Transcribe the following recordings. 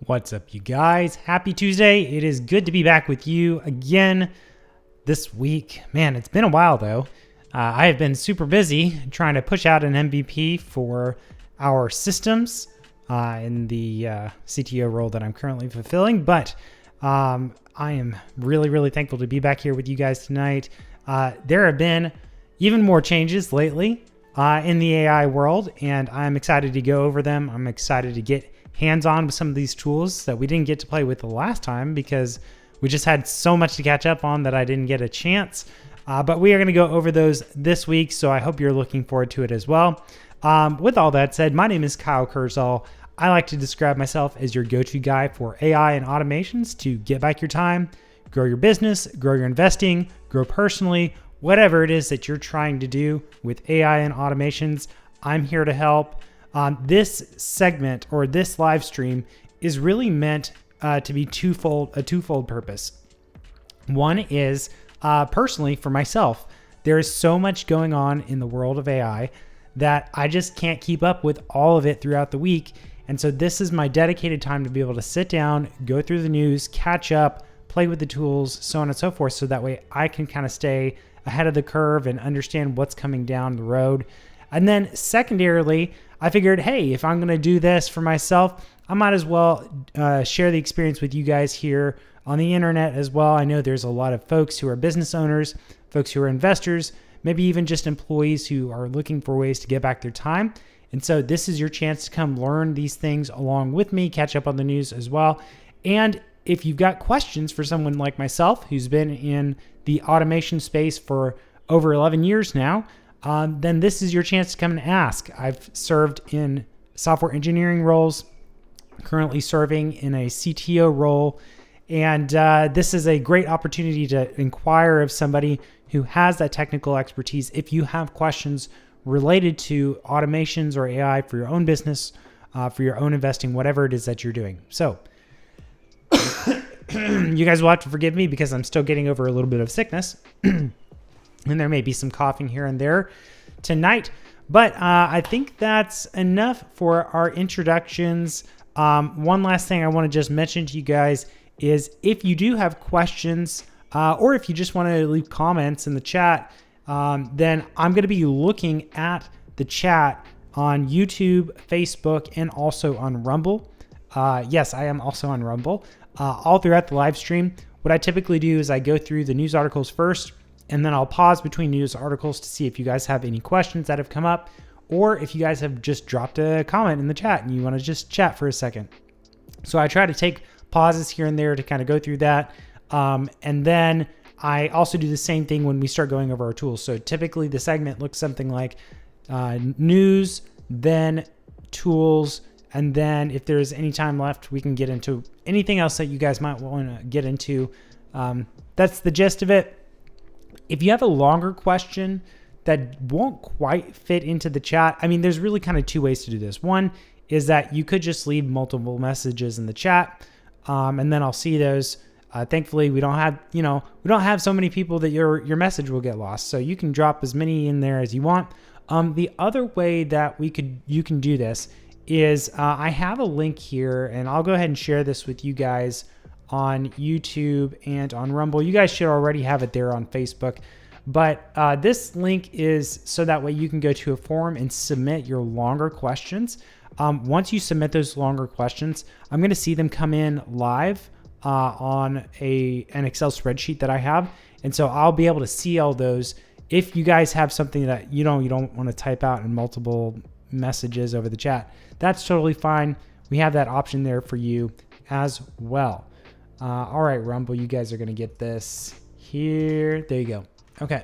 What's up, you guys? Happy Tuesday. It is good to be back with you again this week. Man, it's been a while though. I have been super busy trying to push out an MVP for our systems in the CTO role that I'm currently fulfilling. But I am really thankful to be back here with you guys tonight. There have been even more changes lately in the AI world, and I'm excited to go over them. I'm excited to get hands-on with some of these tools that we didn't get to play with the last time because we just had so much to catch up on that I didn't get a chance. But we are going to go over those this week, so I hope you're looking forward to it as well. With all that said, my name is Kurzhal. I like to describe myself as your go-to guy for AI and automations to get back your time, grow your business, grow your investing, grow personally, whatever it is that you're trying to do with AI and automations. I'm here to help. This segment or this live stream is really meant to be a twofold purpose. One is personally for myself. There is so much going on in the world of AI that I just can't keep up with all of it throughout the week. And so this is my dedicated time to be able to sit down, go through the news, catch up, play with the tools, so on and so forth. So that way I can kind of stay ahead of the curve and understand what's coming down the road. And then secondarily, I figured, hey, if I'm going to do this for myself, I might as well share the experience with you guys here on the internet as well. I know there's a lot of folks who are business owners, folks who are investors, maybe even just employees who are looking for ways to get back their time. And so this is your chance to come learn these things along with me, catch up on the news as well. And if you've got questions for someone like myself who's been in the automation space for over 11 years now, then this is your chance to come and ask. I've served in software engineering roles, currently serving in a CTO role, and this is a great opportunity to inquire of somebody who has that technical expertise if you have questions related to automations or AI for your own business, for your own investing, whatever it is that you're doing. So you guys will have to forgive me because I'm still getting over a little bit of sickness. And there may be some coughing here and there tonight, but I think that's enough for our introductions. One last thing I want to just mention to you guys is if you do have questions or if you just want to leave comments in the chat, then I'm going to be looking at the chat on YouTube, Facebook, and also on Rumble. Yes, I am also on Rumble. All throughout the live stream, what I typically do is I go through the news articles first, and then I'll pause between news articles to see if you guys have any questions that have come up, or if you guys have just dropped a comment in the chat and you want to just chat for a second. So I try to take pauses here and there to kind of go through that. And then I also do the same thing when we start going over our tools. So typically the segment looks something like news, then tools, and then if there's any time left, we can get into anything else that you guys might want to get into. That's the gist of it. If you have a longer question that won't quite fit into the chat, I mean, there's really kind of two ways to do this. One is that you could just leave multiple messages in the chat, and then I'll see those. Thankfully, we don't have so many people that your message will get lost. So you can drop as many in there as you want. The other way that you can do this is I have a link here, and I'll go ahead and share this with you guys on YouTube and on Rumble. You guys should already have it there on Facebook, but this link is so that way you can go to a forum and submit your longer questions. Once you submit those longer questions, I'm going to see them come in live on an Excel spreadsheet that I have, and so I'll be able to see all those. If you guys have something that you don't want to type out in multiple messages over the chat, that's totally fine. We have that option there for you as well. All right, Rumble, you guys are going to get this here. There you go. Okay.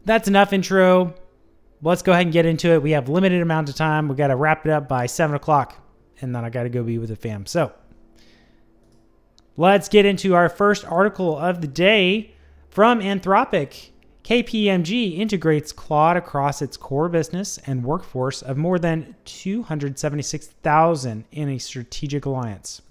That's enough intro. Let's go ahead and get into it. We have limited amount of time. We got to wrap it up by 7 o'clock, and then I got to go be with the fam. So let's get into our first article of the day from Anthropic. KPMG integrates Claude across its core business and workforce of more than 276,000 in a strategic alliance.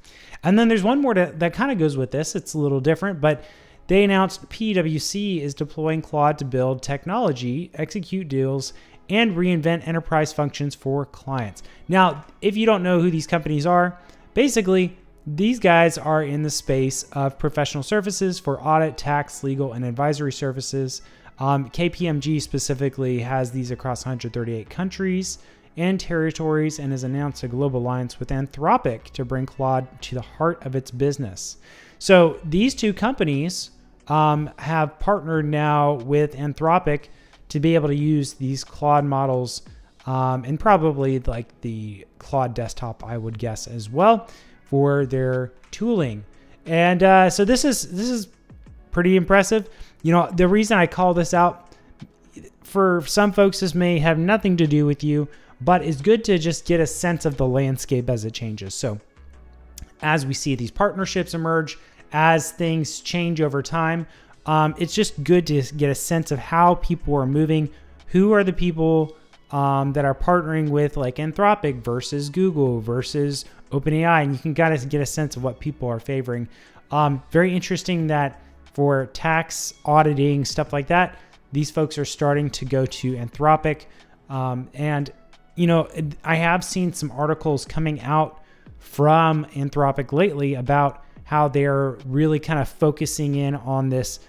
And then there's one more that kind of goes with this. It's a little different, but they announced PwC is deploying Claude to build technology, execute deals, and reinvent enterprise functions for clients. Now, if you don't know who these companies are, basically, these guys are in the space of professional services for audit, tax, legal, and advisory services. KPMG specifically has these across 138 countries and territories and has announced a global alliance with Anthropic to bring Claude to the heart of its business. So these two companies have partnered now with Anthropic to be able to use these Claude models and probably like the Claude desktop, I would guess as well, for their tooling. And so this is pretty impressive. You know, the reason I call this out, for some folks, this may have nothing to do with you, but it's good to just get a sense of the landscape as it changes. So as we see these partnerships emerge, as things change over time, it's just good to get a sense of how people are moving. Who are the people that are partnering with like Anthropic versus Google versus OpenAI, and you can kind of get a sense of what people are favoring. Very interesting that for tax auditing, stuff like that, these folks are starting to go to Anthropic. And, you know, I have seen some articles coming out from Anthropic lately about how they're really kind of focusing in on this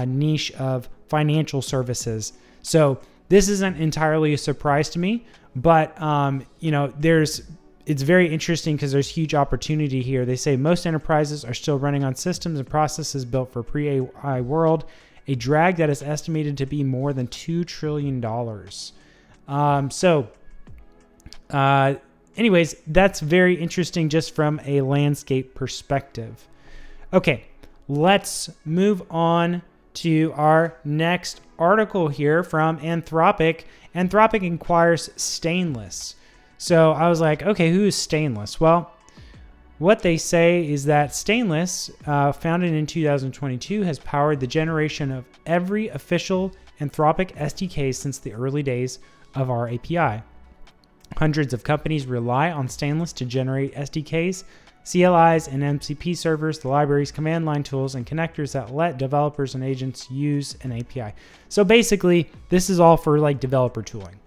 niche of financial services. So this isn't entirely a surprise to me, but, you know, it's very interesting because there's huge opportunity here. They say most enterprises are still running on systems and processes built for pre-AI world, a drag that is estimated to be more than $2 trillion. Anyways, that's very interesting just from a landscape perspective. Okay, let's move on to our next article here from Anthropic. Anthropic acquires Stainless. So I was like, okay, who is Stainless? Well, what they say is that Stainless, founded in 2022, has powered the generation of every official Anthropic SDK since the early days of our API. Hundreds of companies rely on Stainless to generate SDKs, CLIs, and MCP servers, the libraries, command line tools, and connectors that let developers and agents use an API. So basically, this is all for like developer tooling.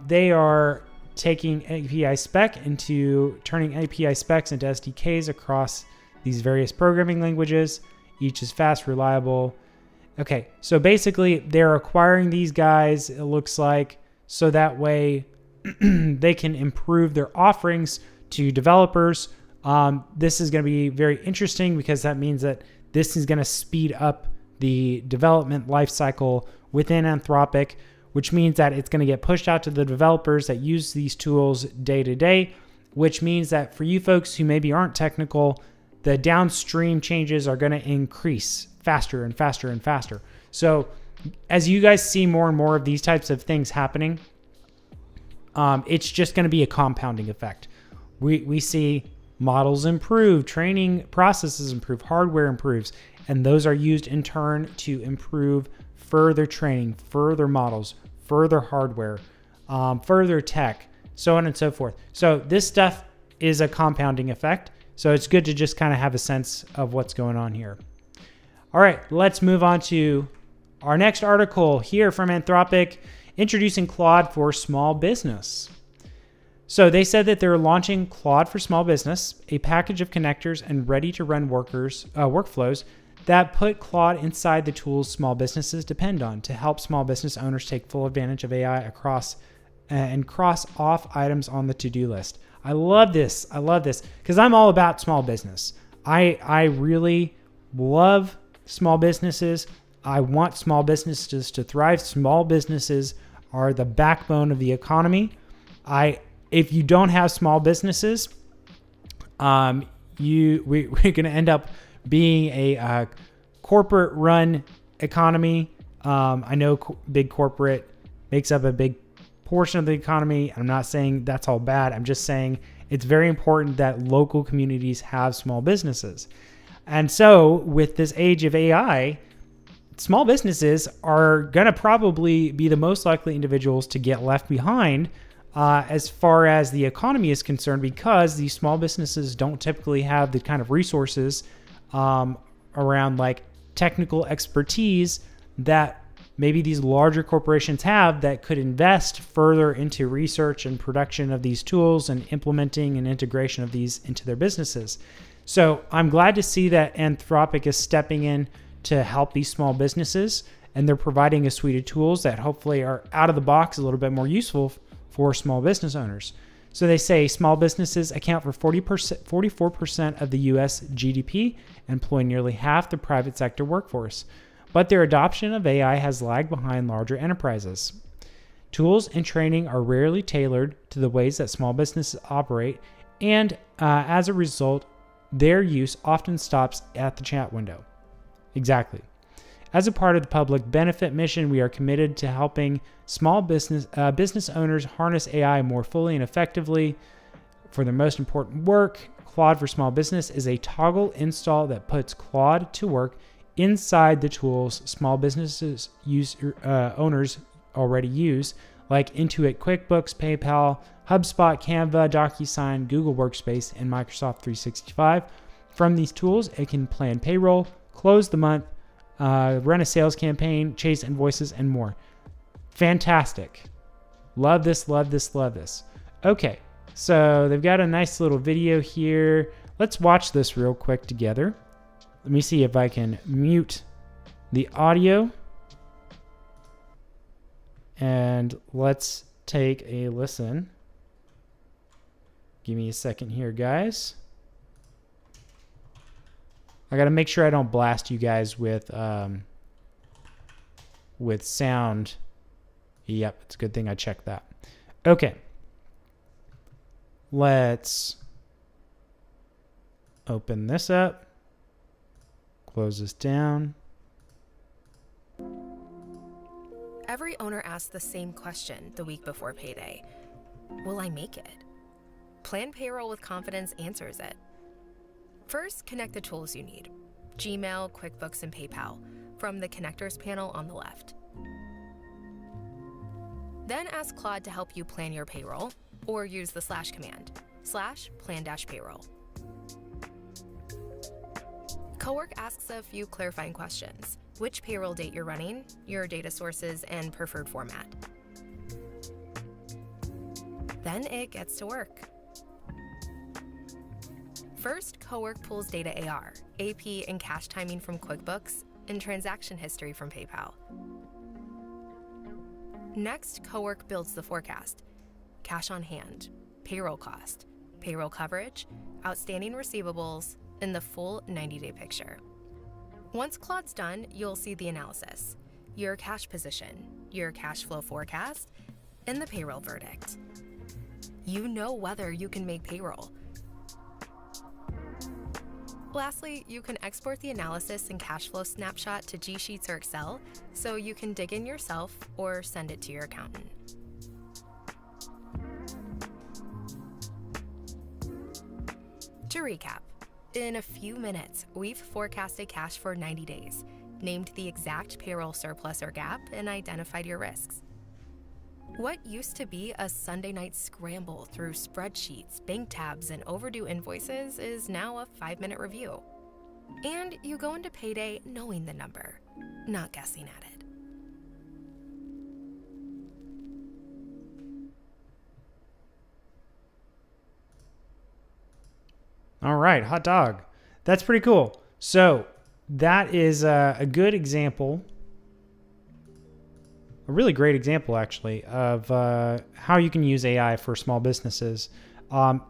They are taking turning API specs into SDKs across these various programming languages. Each is fast, reliable. Okay, so basically they're acquiring these guys, it looks like, so that way they can improve their offerings to developers. This is going to be very interesting because that means that this is going to speed up the development lifecycle within Anthropic, which means that it's going to get pushed out to the developers that use these tools day to day, which means that for you folks who maybe aren't technical, the downstream changes are going to increase faster and faster and faster. So as you guys see more and more of these types of things happening, it's just going to be a compounding effect. We see models improve, training processes improve, hardware improves, and those are used in turn to improve further training, further models, further hardware, further tech, so on and so forth. So this stuff is a compounding effect. So it's good to just kind of have a sense of what's going on here. All right, let's move on to our next article here from Anthropic, introducing Claude for small business. So they said that they're launching Claude for small business, a package of connectors and ready-to-run workflows that put Claude inside the tools small businesses depend on to help small business owners take full advantage of AI across and cross off items on the to-do list. I love this because I'm all about small business. I really love small businesses. I want small businesses to thrive. Small businesses are the backbone of the economy. If you don't have small businesses, we're going to end up being a corporate-run economy. I know big corporate makes up a big portion of the economy. I'm not saying that's all bad. I'm just saying it's very important that local communities have small businesses. And so with this age of AI, small businesses are going to probably be the most likely individuals to get left behind as far as the economy is concerned, because these small businesses don't typically have the kind of resources around like technical expertise that maybe these larger corporations have that could invest further into research and production of these tools and implementing and integration of these into their businesses. So I'm glad to see that Anthropic is stepping in to help these small businesses, and they're providing a suite of tools that hopefully are out of the box a little bit more useful for small business owners. So they say small businesses account for 44% of the US GDP, employ nearly half the private sector workforce, but their adoption of AI has lagged behind larger enterprises. Tools and training are rarely tailored to the ways that small businesses operate, and as a result, their use often stops at the chat window. Exactly. As a part of the public benefit mission, we are committed to helping small business owners harness AI more fully and effectively for their most important work. Claude for Small Business is a toggle install that puts Claude to work inside the tools small businesses owners already use, like Intuit QuickBooks, PayPal, HubSpot, Canva, DocuSign, Google Workspace, and Microsoft 365. From these tools, it can plan payroll, close the month, run a sales campaign, chase invoices, and more. Fantastic. Love this, love this, love this. Okay, so they've got a nice little video here. Let's watch this real quick together. Let me see if I can mute the audio. And let's take a listen. Give me a second here, guys. I got to make sure I don't blast you guys with sound. Yep, it's a good thing I checked that. Okay. Let's open this up. Close this down. Every owner asks the same question the week before payday. Will I make it? Plan Payroll with Confidence answers it. First, connect the tools you need: Gmail, QuickBooks, and PayPal from the connectors panel on the left. Then ask Claude to help you plan your payroll, or use the / command, /plan-payroll. Cowork asks a few clarifying questions: which payroll date you're running, your data sources, and preferred format. Then it gets to work. First, Cowork pulls data AR, AP, and cash timing from QuickBooks, and transaction history from PayPal. Next, Cowork builds the forecast: cash on hand, payroll cost, payroll coverage, outstanding receivables, and the full 90-day picture. Once Claude's done, you'll see the analysis: your cash position, your cash flow forecast, and the payroll verdict. You know whether you can make payroll. Lastly, you can export the analysis and cash flow snapshot to G Sheets or Excel, so you can dig in yourself or send it to your accountant. To recap, in a few minutes, we've forecasted cash for 90 days, named the exact payroll surplus or gap, and identified your risks. What used to be a Sunday night scramble through spreadsheets, bank tabs, and overdue invoices is now a 5-minute review. And you go into payday knowing the number, not guessing at it. All right, hot dog. That's pretty cool. So that is a good example, a really great example, actually, of how you can use AI for small businesses.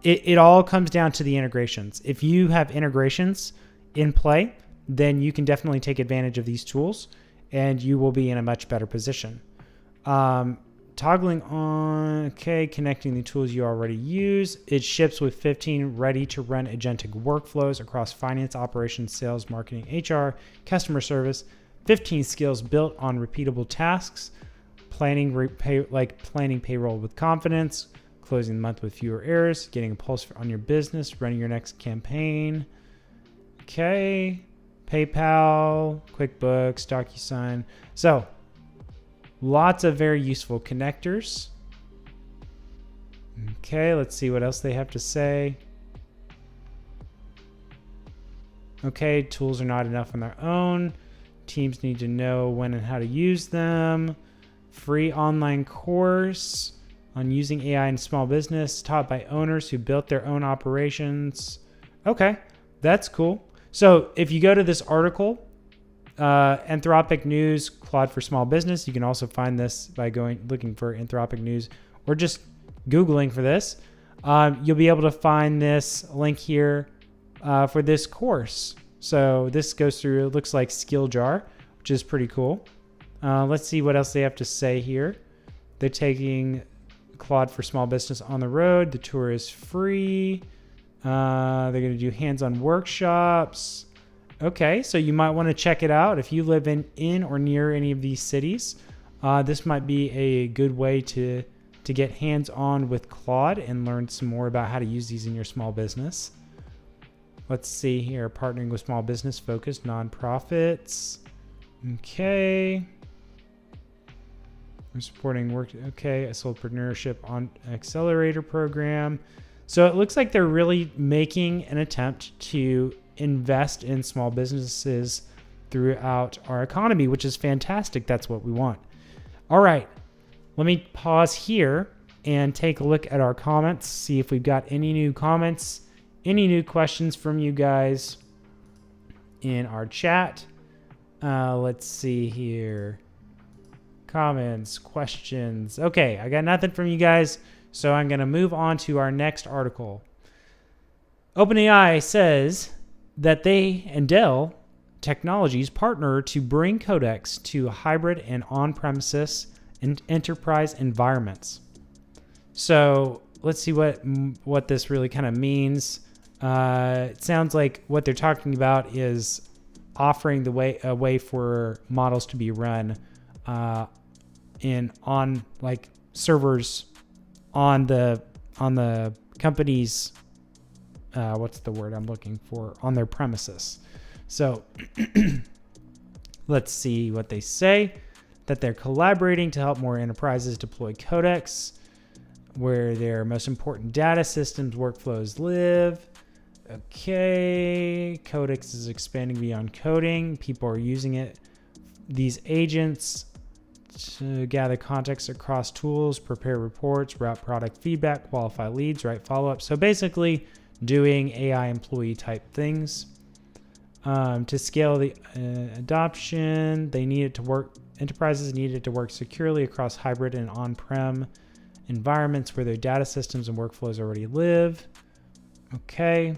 It all comes down to the integrations. If you have integrations in play, then you can definitely take advantage of these tools, and you will be in a much better position. Toggling on, okay, connecting the tools you already use. It ships with 15 ready-to-run agentic workflows across finance, operations, sales, marketing, HR, customer service. 15 skills built on repeatable tasks. Planning payroll with confidence, closing the month with fewer errors, getting a pulse on your business, running your next campaign. Okay, PayPal, QuickBooks, DocuSign. So lots of very useful connectors. Okay, let's see what else they have to say. Okay, tools are not enough on their own Teams need to know when and how to use them. Free online course on using AI in small business taught by owners who built their own operations. Okay, that's cool. So if you go to this article, Anthropic News, Claude for Small Business, you can also find this by looking for Anthropic News or just Googling for this. You'll be able to find this link here for this course. So this goes through, it looks like Skill Jar, which is pretty cool. Let's see what else they have to say here. They're taking Claude for Small Business on the road. The tour is free. They're going to do hands-on workshops. Okay, so you might want to check it out. If you live in or near any of these cities, this might be a good way to get hands-on with Claude and learn some more about how to use these in your small business. Let's see here, partnering with small business-focused nonprofits. Okay. I'm supporting work. Okay, a soulpreneurship on accelerator program. So it looks like they're really making an attempt to invest in small businesses throughout our economy, which is fantastic. That's what we want. All right, let me pause here and take a look at our comments, see if we've got any new comments, any new questions from you guys in our chat. Let's see here. Comments, questions. Okay, I got nothing from you guys, so I'm going to move on to our next article. OpenAI says that they and Dell Technologies partner to bring Codex to hybrid and on-premises and enterprise environments. So let's see what this really kind of means. It sounds like what they're talking about is offering a way for models to be run on like servers on the company's what's the word I'm looking for, on their premises. So let's see what they say. That they're collaborating to help more enterprises deploy Codex where their most important data systems workflows live. Okay, Codex is expanding beyond coding. People are using it, these agents, to gather context across tools, prepare reports, route product feedback, qualify leads, write follow-up. So basically doing AI employee type things. To scale the adoption, they need it to work. Enterprises need it to work securely across hybrid and on-prem environments where their data systems and workflows already live. Okay.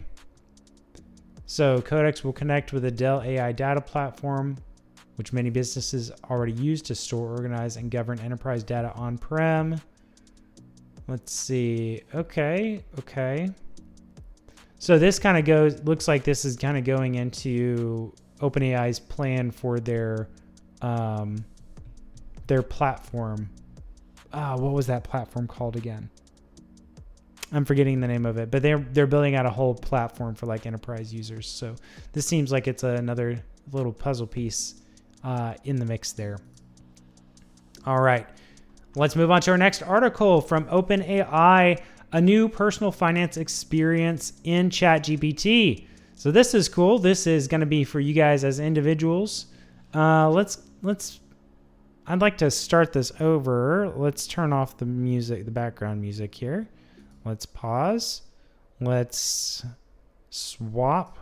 So Codex will connect with the Dell AI data platform, which many businesses already use to store, organize, and govern enterprise data on-prem. Let's see. Okay. So this kind of looks like this is kind of going into OpenAI's plan for their platform. What was that platform called again? I'm forgetting the name of it, but they're building out a whole platform for like enterprise users. So this seems like it's another little puzzle piece in the mix there. All right, let's move on to our next article from OpenAI, a new personal finance experience in ChatGPT. So this is cool. This is going to be for you guys as individuals. I'd like to start this over. Let's turn off the music, the background music here. Let's pause. Let's swap,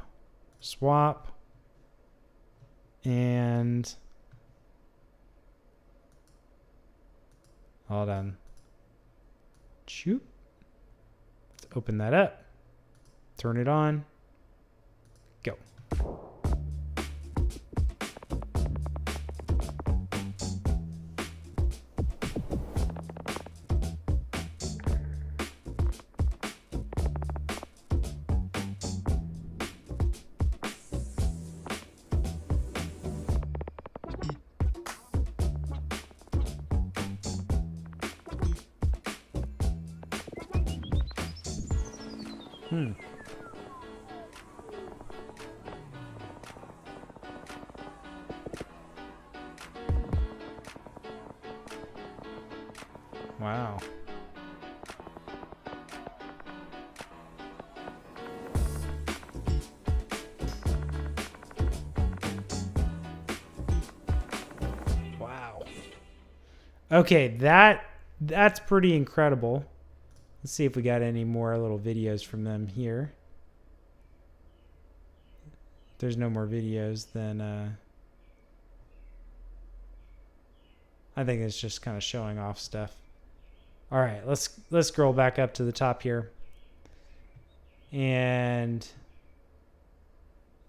and hold on. Shoot. Let's open that up. Turn it on. Go. Wow. Okay, that's pretty incredible. Let's see if we got any more little videos from them here. If there's no more videos, then I think it's just kind of showing off stuff. All right, let's scroll back up to the top here and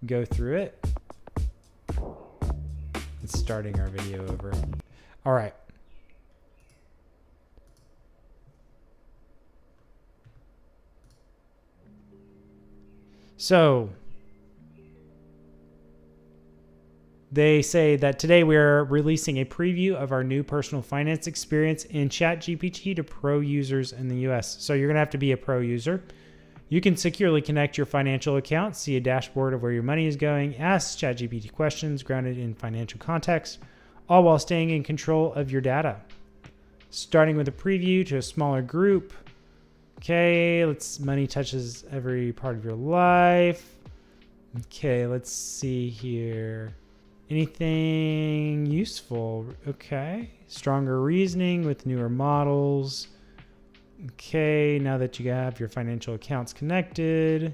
go through it. It's starting our video over. All right. So they say that today we are releasing a preview of our new personal finance experience in ChatGPT to pro users in the US. So you're going to have to be a pro user. You can securely connect your financial account, see a dashboard of where your money is going, ask ChatGPT questions grounded in financial context, all while staying in control of your data. Starting with a preview to a smaller group. Okay, money touches every part of your life. Okay, let's see here. Anything useful? Okay. Stronger reasoning with newer models. Okay, now that you have your financial accounts connected, you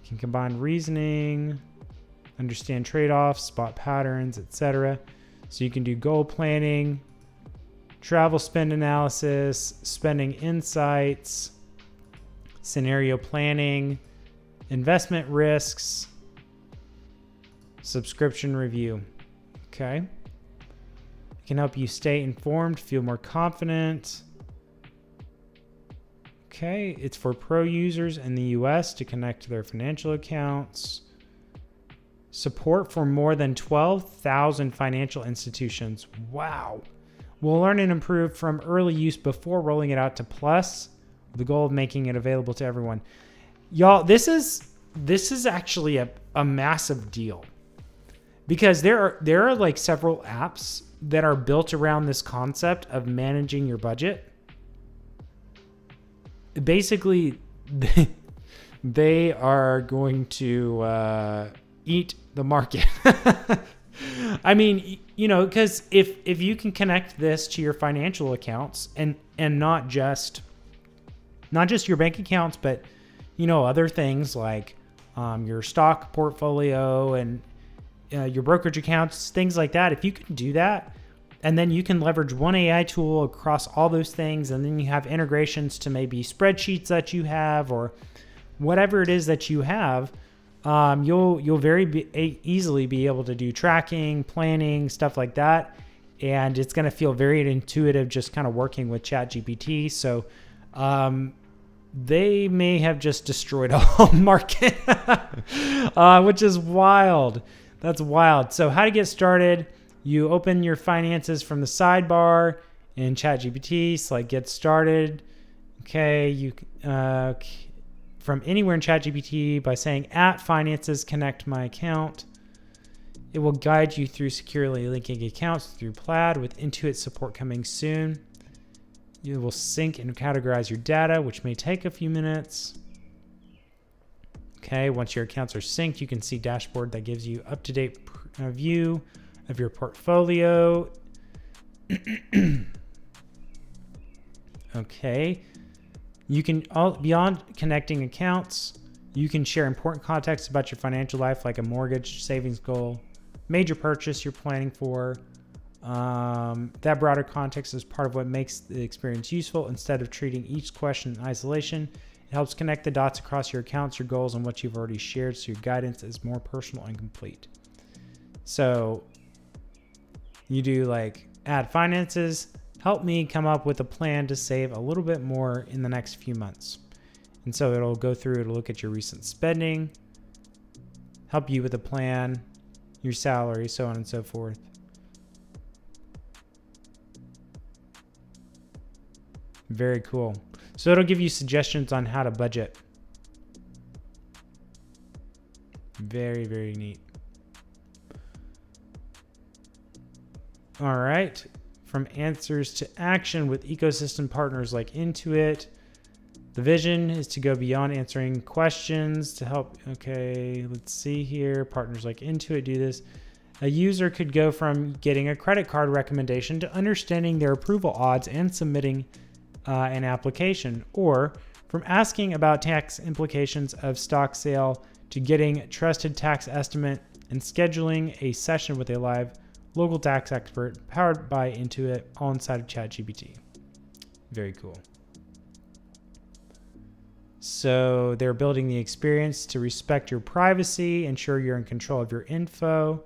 can combine reasoning, understand trade-offs, spot patterns, etc. So you can do goal planning, travel spend analysis, spending insights, scenario planning, investment risks, subscription review. Okay. It can help you stay informed, feel more confident. Okay. It's for pro users in the US to connect to their financial accounts. Support for more than 12,000 financial institutions. Wow. We'll learn and improve from early use before rolling it out to Plus, with the goal of making it available to everyone. Y'all, this is actually a massive deal. Because there are like several apps that are built around this concept of managing your budget. Basically, they are going to eat the market. I mean, you know, because if you can connect this to your financial accounts and not just your bank accounts, but you know, other things like your stock portfolio and your brokerage accounts, things like that. If you can do that, and then you can leverage one AI tool across all those things, and then you have integrations to maybe spreadsheets that you have or whatever it is that you have, you'll very easily be able to do tracking, planning, stuff like that. And it's going to feel very intuitive just kind of working with ChatGPT. So they may have just destroyed a whole market, which is wild. That's wild. So how to get started? You open your finances from the sidebar in ChatGPT, select get started. Okay, you from anywhere in ChatGPT by saying @finances connect my account. It will guide you through securely linking accounts through Plaid with Intuit support coming soon. You will sync and categorize your data, which may take a few minutes. Okay, once your accounts are synced, you can see dashboard that gives you up-to-date view of your portfolio. Okay, you can beyond connecting accounts, you can share important context about your financial life, like a mortgage, savings goal, major purchase you're planning for. That broader context is part of what makes the experience useful. Instead of treating each question in isolation, it helps connect the dots across your accounts, your goals, and what you've already shared, so your guidance is more personal and complete. So you do like add finances, help me come up with a plan to save a little bit more in the next few months. And so it'll go through, it'll look at your recent spending, help you with a plan, your salary, so on and so forth. Very cool. So it'll give you suggestions on how to budget. Very, very neat. All right. From answers to action with ecosystem partners like Intuit. The vision is to go beyond answering questions to help. Okay, let's see here. Partners like Intuit do this. A user could go from getting a credit card recommendation to understanding their approval odds and submitting an application, or from asking about tax implications of stock sale to getting trusted tax estimate and scheduling a session with a live local tax expert powered by Intuit, all inside of ChatGPT. Very cool. So they're building the experience to respect your privacy, ensure you're in control of your info.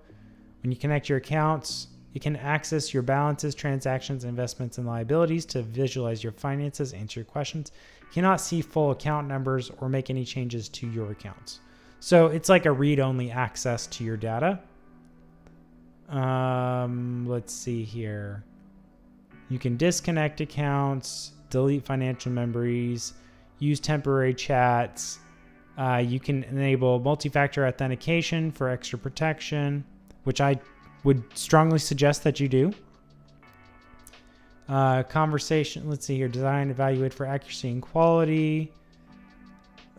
When you connect your accounts, you can access your balances, transactions, investments, and liabilities to visualize your finances, answer your questions. You cannot see full account numbers or make any changes to your accounts. So it's like a read-only access to your data. Let's see here. You can disconnect accounts, delete financial memories, use temporary chats. You can enable multi-factor authentication for extra protection, which I would strongly suggest that you do. Conversation, let's see here. Design, evaluate for accuracy and quality.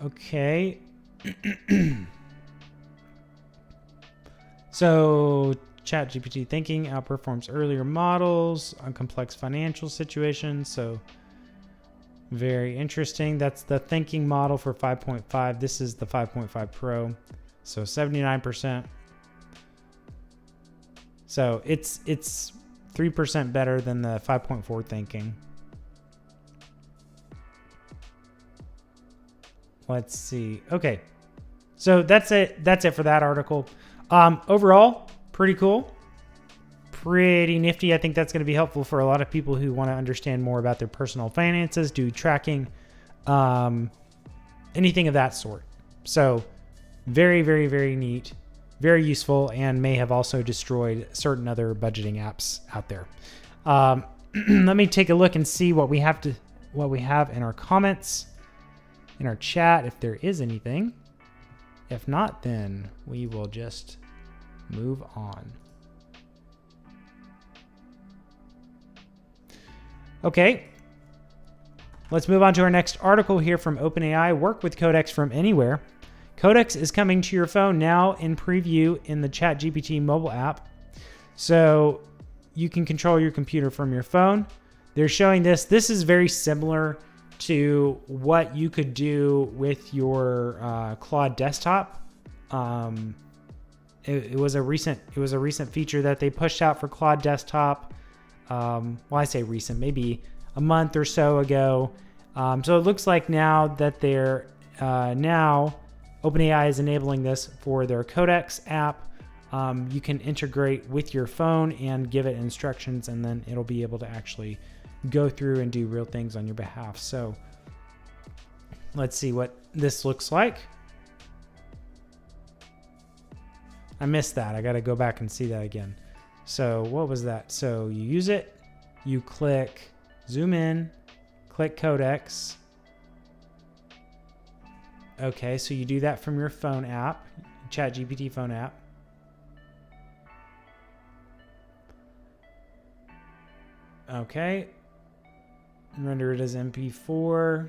Okay. So ChatGPT thinking outperforms earlier models on complex financial situations. So very interesting. That's the thinking model for 5.5. This is the 5.5 Pro. So 79%. So it's 3% better than the 5.4 thinking. Let's see. Okay. So that's it. That's it for that article. Overall, pretty cool. Pretty nifty. I think that's going to be helpful for a lot of people who want to understand more about their personal finances, do tracking, anything of that sort. So very, very, very neat, very useful, and may have also destroyed certain other budgeting apps out there. Let me take a look and see what we have in our comments, in our chat, if there is anything. If not, then we will just move on. Okay, let's move on to our next article here from OpenAI. Work with Codex from anywhere. Codex is coming to your phone now in preview in the ChatGPT mobile app. So you can control your computer from your phone. They're showing this. This is very similar to what you could do with your Claude desktop. It was a recent feature that they pushed out for Claude desktop. Well, I say recent, maybe a month or so ago. So it looks like now that they're OpenAI is enabling this for their Codex app. You can integrate with your phone and give it instructions, and then it'll be able to actually go through and do real things on your behalf. So let's see what this looks like. I missed that. I got to go back and see that again. So what was that? So you use it, you click zoom in, click Codex. Okay, so you do that from your phone app, ChatGPT phone app. Okay. Render it as MP4.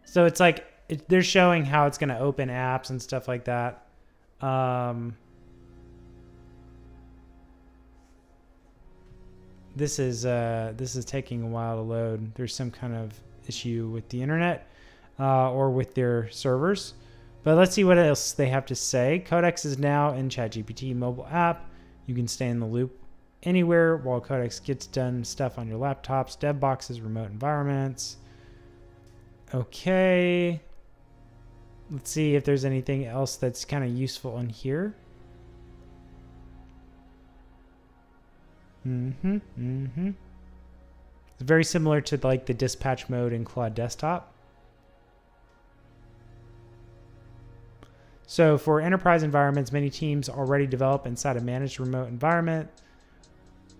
So it's like, they're showing how it's going to open apps and stuff like that. This is taking a while to load. There's some kind of issue with the internet or with their servers. But let's see what else they have to say. Codex is now in ChatGPT mobile app. You can stay in the loop anywhere while Codex gets done stuff on your laptops, dev boxes, remote environments. Okay. Let's see if there's anything else that's kind of useful in here. It's very similar to like the dispatch mode in Claude Desktop. So for enterprise environments, many teams already develop inside a managed remote environment,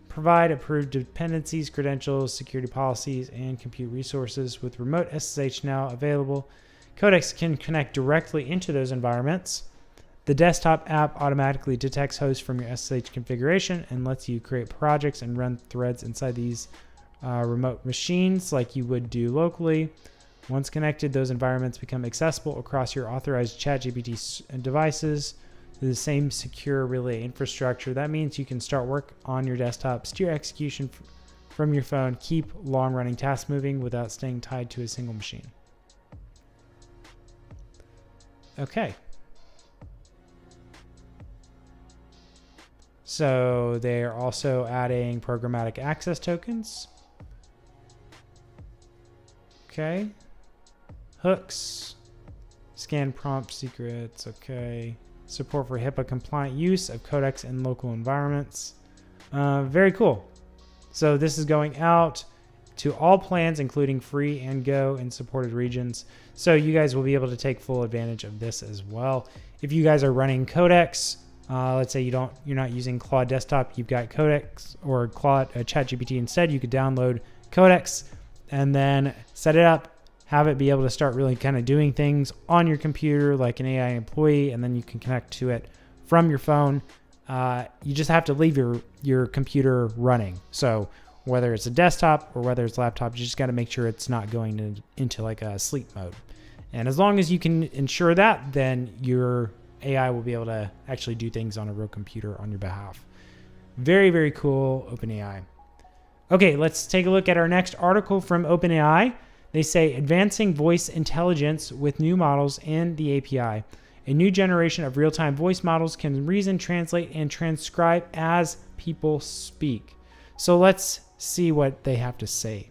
provide approved dependencies, credentials, security policies, and compute resources. With remote SSH now available, Codex can connect directly into those environments. The desktop app automatically detects hosts from your SSH configuration and lets you create projects and run threads inside these remote machines like you would do locally. Once connected, those environments become accessible across your authorized ChatGPT devices the same secure relay infrastructure. That means you can start work on your desktop, steer execution from your phone, keep long-running tasks moving without staying tied to a single machine. Okay. So they're also adding programmatic access tokens. Okay. Hooks. Scan prompt secrets. Okay. Support for HIPAA compliant use of codecs in local environments. Very cool. So this is going out to all plans, including free and go in supported regions. So you guys will be able to take full advantage of this as well. If you guys are running codecs, let's say you're not using Claude Desktop, you've got codecs or Claude ChatGPT instead, you could download codecs and then set it up, have it be able to start really kind of doing things on your computer like an AI employee, and then you can connect to it from your phone. You just have to leave your computer running. So whether it's a desktop or whether it's a laptop, you just got to make sure it's not going into like a sleep mode. And as long as you can ensure that, then your AI will be able to actually do things on a real computer on your behalf. Very, very cool, OpenAI. Okay, let's take a look at our next article from OpenAI. They say, advancing voice intelligence with new models and the API. A new generation of real-time voice models can reason, translate, and transcribe as people speak. So let's see what they have to say.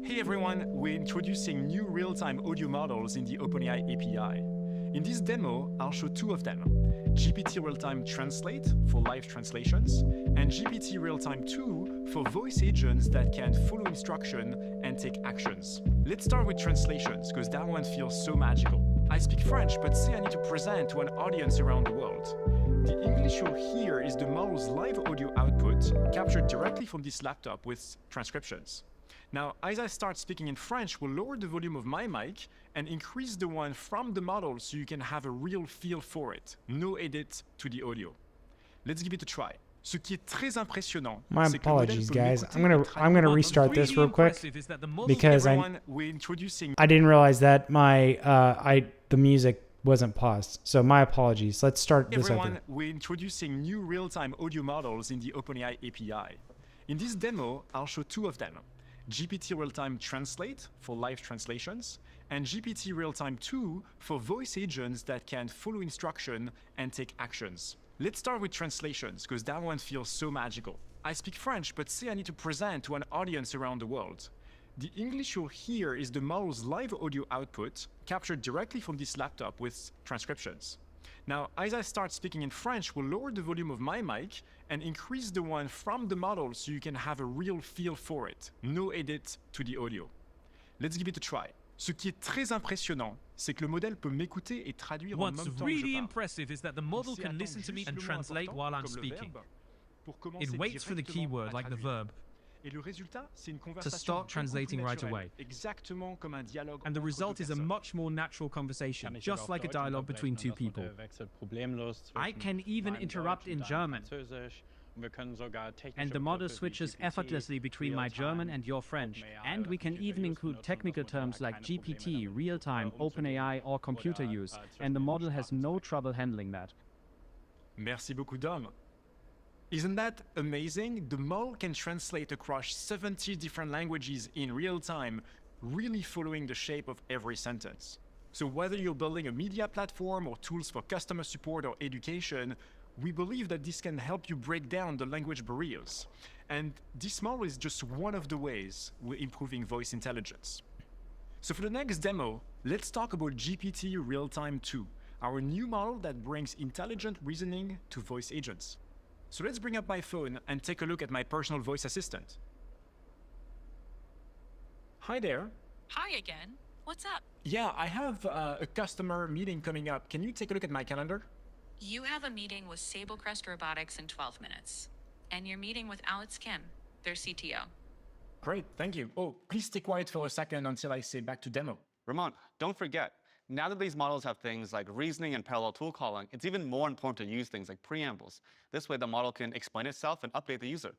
Hey everyone, we're introducing new real-time audio models in the OpenAI API. In this demo, I'll show two of them, GPT Real-Time Translate for live translations, and GPT Real-Time 2 for voice agents that can follow instruction and take actions. Let's start with translations, because that one feels so magical. I speak French, but say I need to present to an audience around the world. The English you'll hear is the model's live audio output, captured directly from this laptop with transcriptions. Now, as I start speaking in French, we'll lower the volume of my mic and increase the one from the model so you can have a real feel for it. No edit to the audio. Let's give it a try. Ce qui est très impressionnant. My apologies, guys. I'm gonna restart this real quick because I didn't realize that the music wasn't paused. So my apologies. Let's start this over. We're introducing new real-time audio models in the OpenAI API. In this demo, I'll show two of them. GPT Real-Time Translate for live translations, and GPT Real-Time 2 for voice agents that can follow instruction and take actions. Let's start with translations, because that one feels so magical. I speak French, but say I need to present to an audience around the world. The English you'll hear is the model's live audio output, captured directly from this laptop with transcriptions. Now, as I start speaking in French, we'll lower the volume of my mic and increase the one from the model so you can have a real feel for it. No edit to the audio. Let's give it a try. Ce qui est très impressionnant, c'est que le modèle peut m'écouter et traduire en même temps que je parle. What's really impressive is that the model can listen to me and translate while I'm speaking. It waits for the keyword, like the verb, to start translating right away. And the result is a much more natural conversation, just like a dialogue between two people. I can even interrupt in German. And the model switches effortlessly between my German and your French. And we can even include technical terms like GPT, real-time, OpenAI, or computer use. And the model has no trouble handling that. Merci beaucoup, Dom. Isn't that amazing? The model can translate across 70 different languages in real time, really following the shape of every sentence. So whether you're building a media platform or tools for customer support or education, we believe that this can help you break down the language barriers. And this model is just one of the ways we're improving voice intelligence. So for the next demo, let's talk about GPT Real-Time 2, our new model that brings intelligent reasoning to voice agents. So let's bring up my phone and take a look at my personal voice assistant. Hi there. Hi again. What's up? Yeah, I have a customer meeting coming up. Can you take a look at my calendar? You have a meeting with Sablecrest Robotics in 12 minutes. And you're meeting with Alex Kim, their CTO. Great, thank you. Oh, please stay quiet for a second until I say back to demo. Ramon, don't forget, now that these models have things like reasoning and parallel tool calling, it's even more important to use things like preambles. This way the model can explain itself and update the user.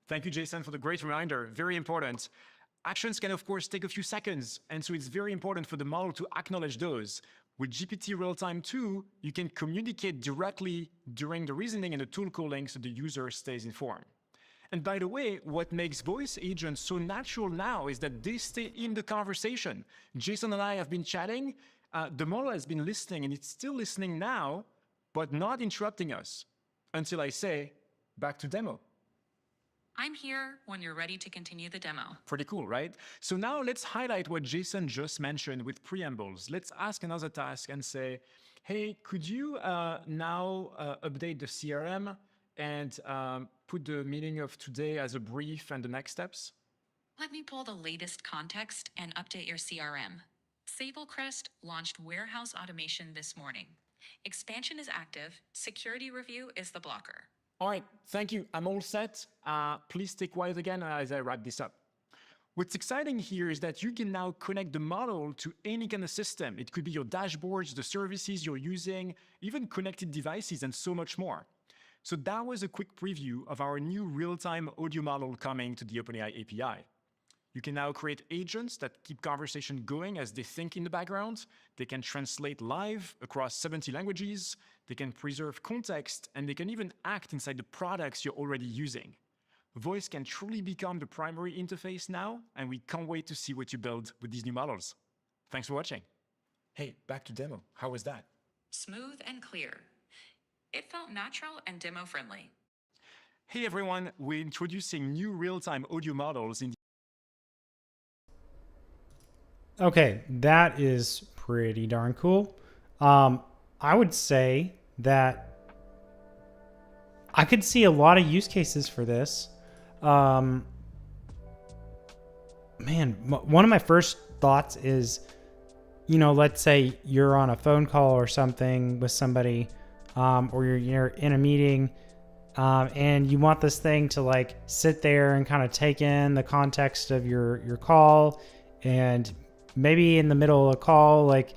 Thank you, Jason, for the great reminder. Very important. Actions can, of course, take a few seconds, and so it's very important for the model to acknowledge those. With GPT Real-Time 2, you can communicate directly during the reasoning and the tool calling so the user stays informed. And by the way, what makes voice agents so natural now is that they stay in the conversation. Jason and I have been chatting. The model has been listening, and it's still listening now, but not interrupting us until I say, back to demo. I'm here when you're ready to continue the demo. Pretty cool, right? So now let's highlight what Jason just mentioned with preambles. Let's ask another task and say, hey, could you now update the CRM and put the meeting of today as a brief and the next steps? Let me pull the latest context and update your CRM. Sablecrest launched warehouse automation this morning. Expansion is active. Security review is the blocker. All right, thank you. I'm all set. Please stay quiet again as I wrap this up. What's exciting here is that you can now connect the model to any kind of system. It could be your dashboards, the services you're using, even connected devices, and so much more. So that was a quick preview of our new real-time audio model coming to the OpenAI API. You can now create agents that keep conversation going as they think in the background. They can translate live across 70 languages. They can preserve context, and they can even act inside the products you're already using. Voice can truly become the primary interface now, and we can't wait to see what you build with these new models. Thanks for watching. Hey, back to demo. How was that? Smooth and clear. It felt natural and demo-friendly. Hey everyone, we're introducing new real-time audio models in Okay, that is pretty darn cool. I would say that I could see a lot of use cases for this. Man, one of my first thoughts is, you know, let's say you're on a phone call or something with somebody, or you're in a meeting, and you want this thing to like sit there and kind of take in the context of your call, and maybe in the middle of a call, like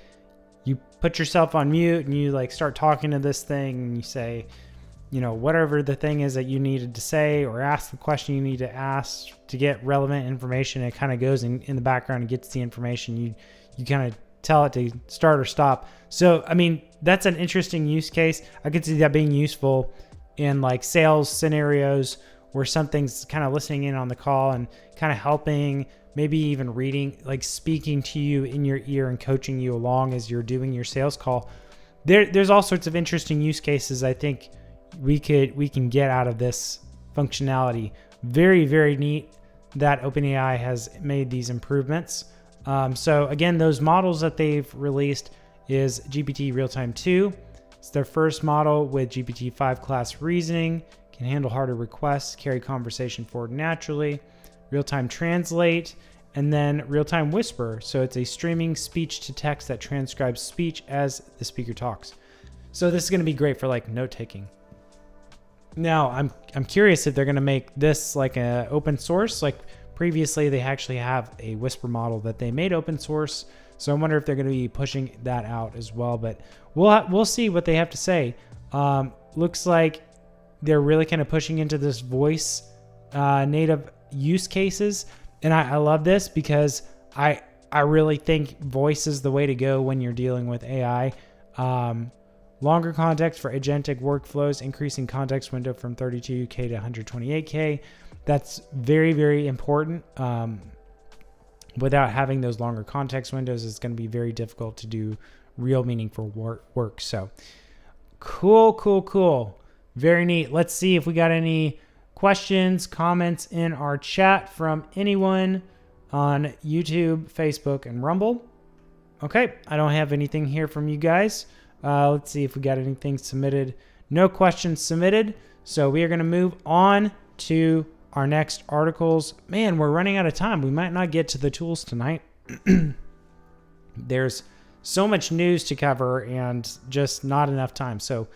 you put yourself on mute and you like start talking to this thing and you say, you know, whatever the thing is that you needed to say or ask the question you need to ask to get relevant information. It kind of goes in the background and gets the information. You kind of tell it to start or stop. So, I mean, that's an interesting use case. I could see that being useful in like sales scenarios where something's kind of listening in on the call and kind of helping, maybe even reading, like speaking to you in your ear and coaching you along as you're doing your sales call. There's all sorts of interesting use cases I think we can get out of this functionality. Very, very neat that OpenAI has made these improvements. So again, those models that they've released is GPT Real-Time 2. It's their first model with GPT-5 class reasoning, can handle harder requests, carry conversation forward naturally, real-time translate, and then real-time whisper. So it's a streaming speech to text that transcribes speech as the speaker talks. So this is going to be great for like note-taking. Now, I'm curious if they're going to make this like a open source. Like previously, they actually have a whisper model that they made open source. So I wonder if they're going to be pushing that out as well. But we'll see what they have to say. Looks like they're really kind of pushing into this voice native use cases, and I love this because I really think voice is the way to go when you're dealing with AI. Longer context for agentic workflows, increasing context window from 32K to 128K. That's very, very important. Without having those longer context windows, it's going to be very difficult to do real meaningful work. So cool. Very neat. Let's see if we got any questions, comments in our chat from anyone on YouTube, Facebook, and Rumble. Okay, I don't have anything here from you guys. Let's see if we got anything submitted. No questions submitted. So we are going to move on to our next articles. Man, we're running out of time. We might not get to the tools tonight. There's so much news to cover and just not enough time. So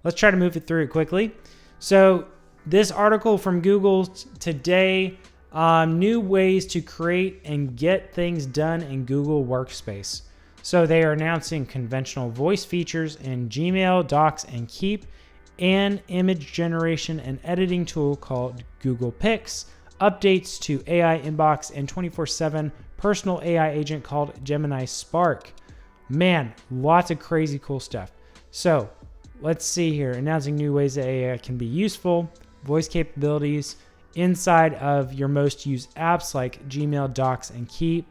let's try to move it through it quickly. So this article from Google today, New ways to create and get things done in Google Workspace. So they are announcing conventional voice features in Gmail, Docs, and Keep, and image generation and editing tool called Google Pics, updates to AI Inbox, and 24/7 personal AI agent called Gemini Spark. Man, lots of crazy cool stuff. So let's see here. Announcing new ways that AI can be useful, voice capabilities inside of your most used apps like Gmail, Docs, and Keep.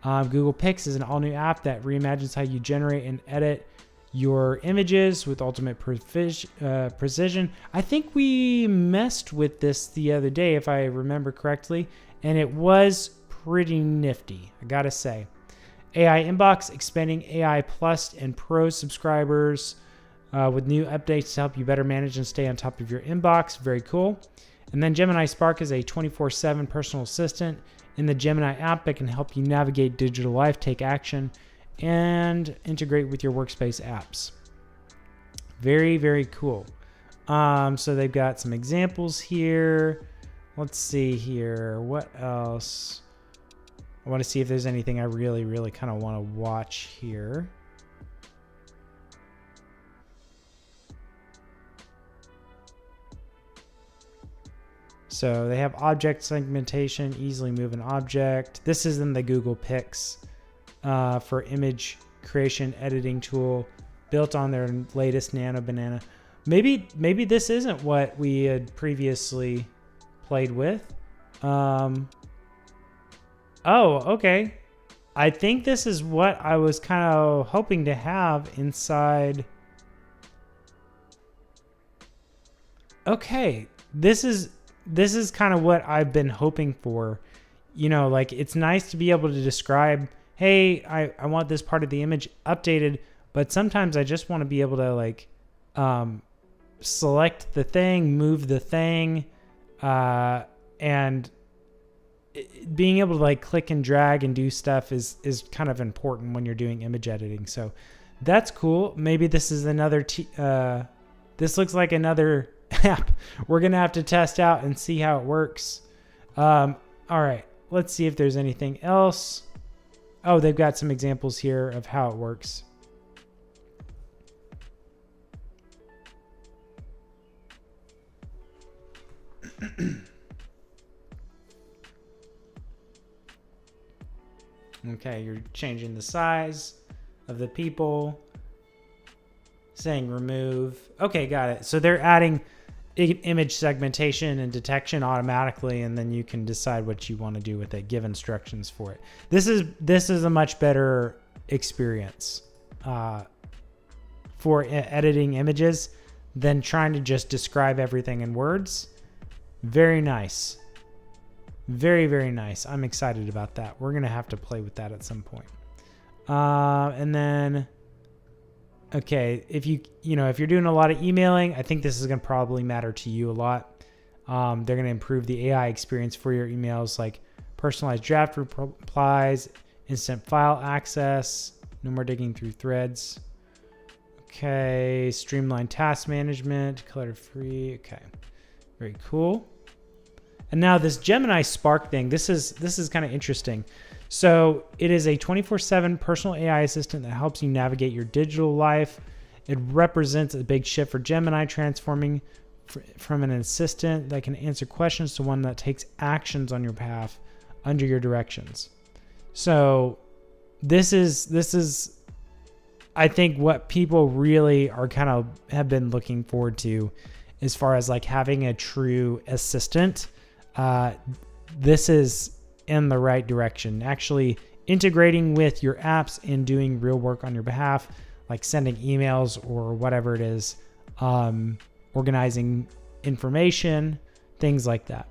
Google Pics is an all-new app that reimagines how you generate and edit your images with ultimate precision. I think we messed with this the other day, if I remember correctly, and it was pretty nifty, I gotta say. AI Inbox, expanding AI Plus and Pro subscribers with new updates to help you better manage and stay on top of your inbox. Very cool. And then Gemini Spark is a 24/7 personal assistant in the Gemini app that can help you navigate digital life, take action, and integrate with your workspace apps. Very, very cool. So they've got some examples here. Let's see here. What else? I want to see if there's anything I really, really kind of want to watch here. So they have object segmentation, easily move an object. This is in the Google Pics for image creation editing tool built on their latest Nano Banana. Maybe this isn't what we had previously played with. Oh, okay. I think this is what I was kind of hoping to have inside. Okay, this is kind of what I've been hoping for. You know, like, it's nice to be able to describe, hey, I want this part of the image updated, but sometimes I just want to be able to, like, select the thing, move the thing, and being able to, like, click and drag and do stuff is kind of important when you're doing image editing. So that's cool. Maybe this is another, this looks like another app we're gonna have to test out and see how it works. All right, let's see if there's anything else. Oh, they've got some examples here of how it works. Okay, you're changing the size of the people, saying remove. Okay, got it. So they're adding image segmentation and detection automatically, and then you can decide what you want to do with it, give instructions for it. This is a much better experience for editing images than trying to just describe everything in words. Very nice. Very, very nice. I'm excited about that. We're going to have to play with that at some point. And then, okay, if you're doing a lot of emailing, I think this is going to probably matter to you a lot. They're going to improve the AI experience for your emails, like personalized draft replies, instant file access, no more digging through threads. Okay, streamlined task management, clutter-free. Okay, very cool. And now this Gemini Spark thing, this is kind of interesting. So it is a 24/7 personal AI assistant that helps you navigate your digital life. It represents a big shift for Gemini, transforming from an assistant that can answer questions to one that takes actions on your behalf under your directions. So this is I think what people really are kind of have been looking forward to as far as like having a true assistant. This is in the right direction, actually integrating with your apps and doing real work on your behalf, like sending emails or whatever it is, organizing information, things like that.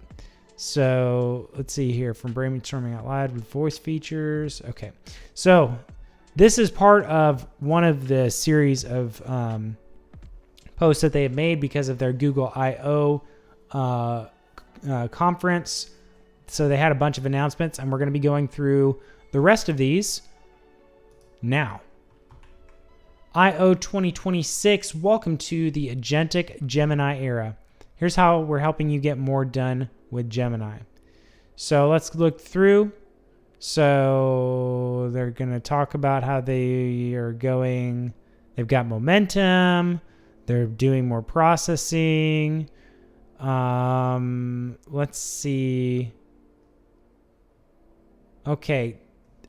So let's see here, from brainstorming out loud with voice features. Okay, so this is part of one of the series of posts that they have made because of their Google I/O conference. So they had a bunch of announcements, and we're going to be going through the rest of these now. I/O 2026, welcome to the agentic Gemini era. Here's how we're helping you get more done with Gemini. So let's look through. So they're going to talk about how they are going. They've got momentum. They're doing more processing. Let's see. Okay.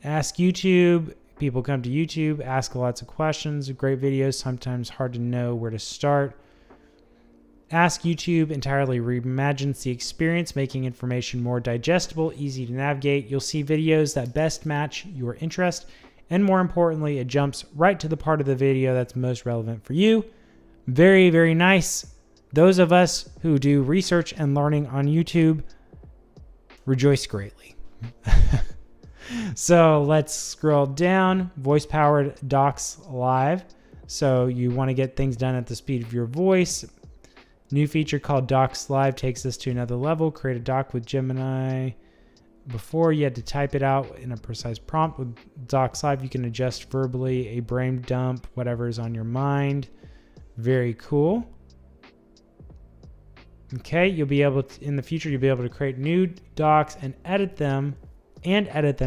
Ask YouTube. People come to YouTube, ask lots of questions, great videos, sometimes hard to know where to start. Ask YouTube entirely reimagines the experience, making information more digestible, easy to navigate. You'll see videos that best match your interest, and more importantly, it jumps right to the part of the video that's most relevant for you. Very, very nice. Those of us who do research and learning on YouTube rejoice greatly. So let's scroll down. Voice-powered docs live. So you want to get things done at the speed of your voice. New feature called Docs Live takes us to another level. Create a doc with Gemini. Before, you had to type it out in a precise prompt. With Docs Live, you can adjust verbally, a brain dump, whatever is on your mind. Very cool. Okay, you'll be able to, in the future, you'll be able to create new docs and edit them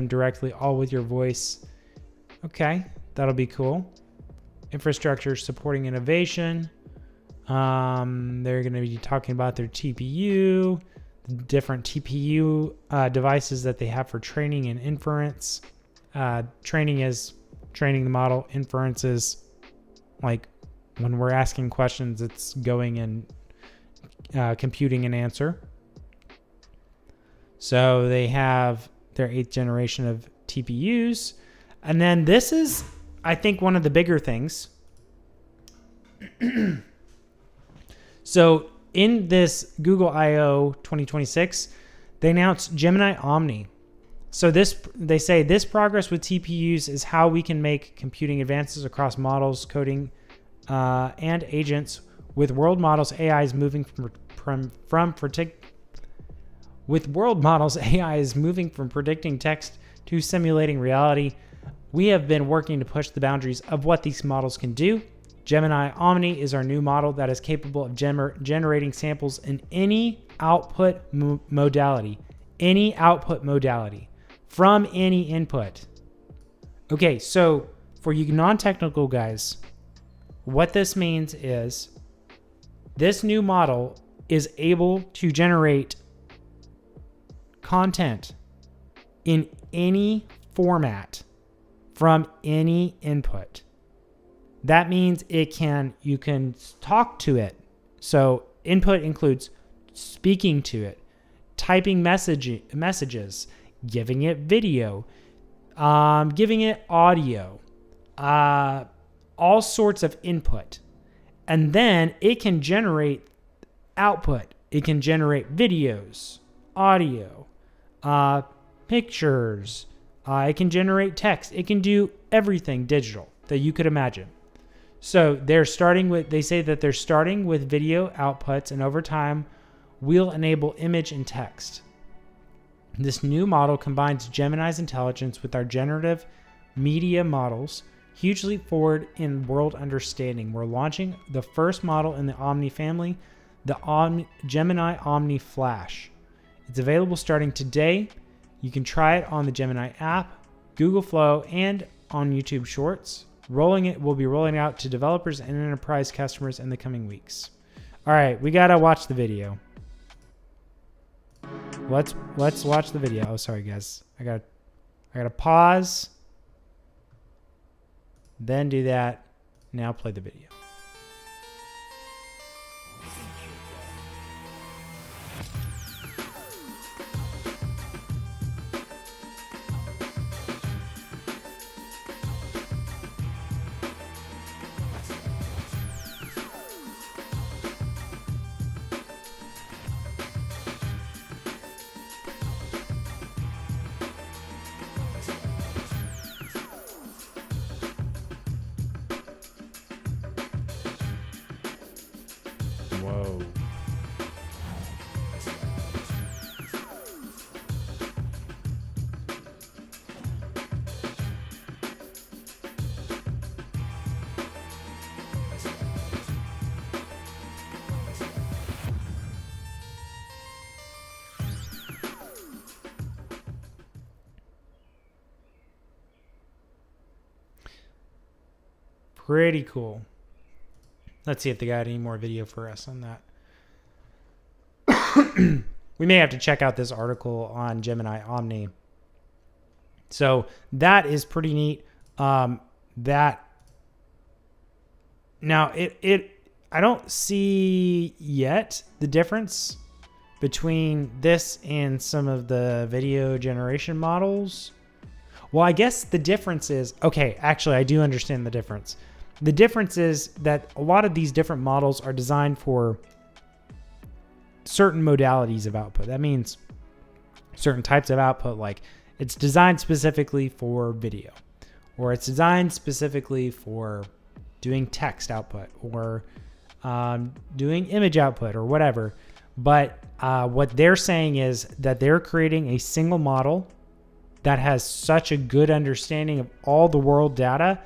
directly, all with your voice. Okay, that'll be cool. Infrastructure supporting innovation. They're going to be talking about their TPU, the different TPU devices that they have for training and inference. Training is training the model. Inference is like when we're asking questions, it's going and computing an answer. So they have their 8th generation of TPUs. And then this is, I think, one of the bigger things. So in this Google I/O 2026, they announced Gemini Omni. So they say this progress with TPUs is how we can make computing advances across models, coding, and agents. With world models, AI is moving from predicting text to simulating reality. We have been working to push the boundaries of what these models can do. Gemini Omni is our new model that is capable of generating samples in any output modality. Any output modality from any input. Okay, so for you non-technical guys, what this means is this new model is able to generate content in any format from any input. That means you can talk to it. So input includes speaking to it, typing messages, giving it video, giving it audio, all sorts of input. And then it can generate output. It can generate videos, audio, pictures. It can generate text. It can do everything digital that you could imagine. So they say that they're starting with video outputs, and over time will enable image and text. This new model combines Gemini's intelligence with our generative media models, hugely forward in world understanding. We're launching the first model in the Omni family, the Gemini Omni Flash. It's available starting today. You can try it on the Gemini app, Google Flow, and on YouTube Shorts. We'll be rolling out to developers and enterprise customers in the coming weeks. All right, we gotta watch the video. Let's watch the video. Oh, sorry guys. I gotta pause. Then do that. Now play the video. Whoa. Pretty cool. Let's see if they got any more video for us on that. We may have to check out this article on Gemini Omni. So that is pretty neat. That now I don't see yet the difference between this and some of the video generation models. Well, I guess the difference is, okay, actually I do understand the difference. The difference is that a lot of these different models are designed for certain modalities of output. That means certain types of output, like it's designed specifically for video, or it's designed specifically for doing text output, or doing image output, or whatever. But what they're saying is that they're creating a single model that has such a good understanding of all the world data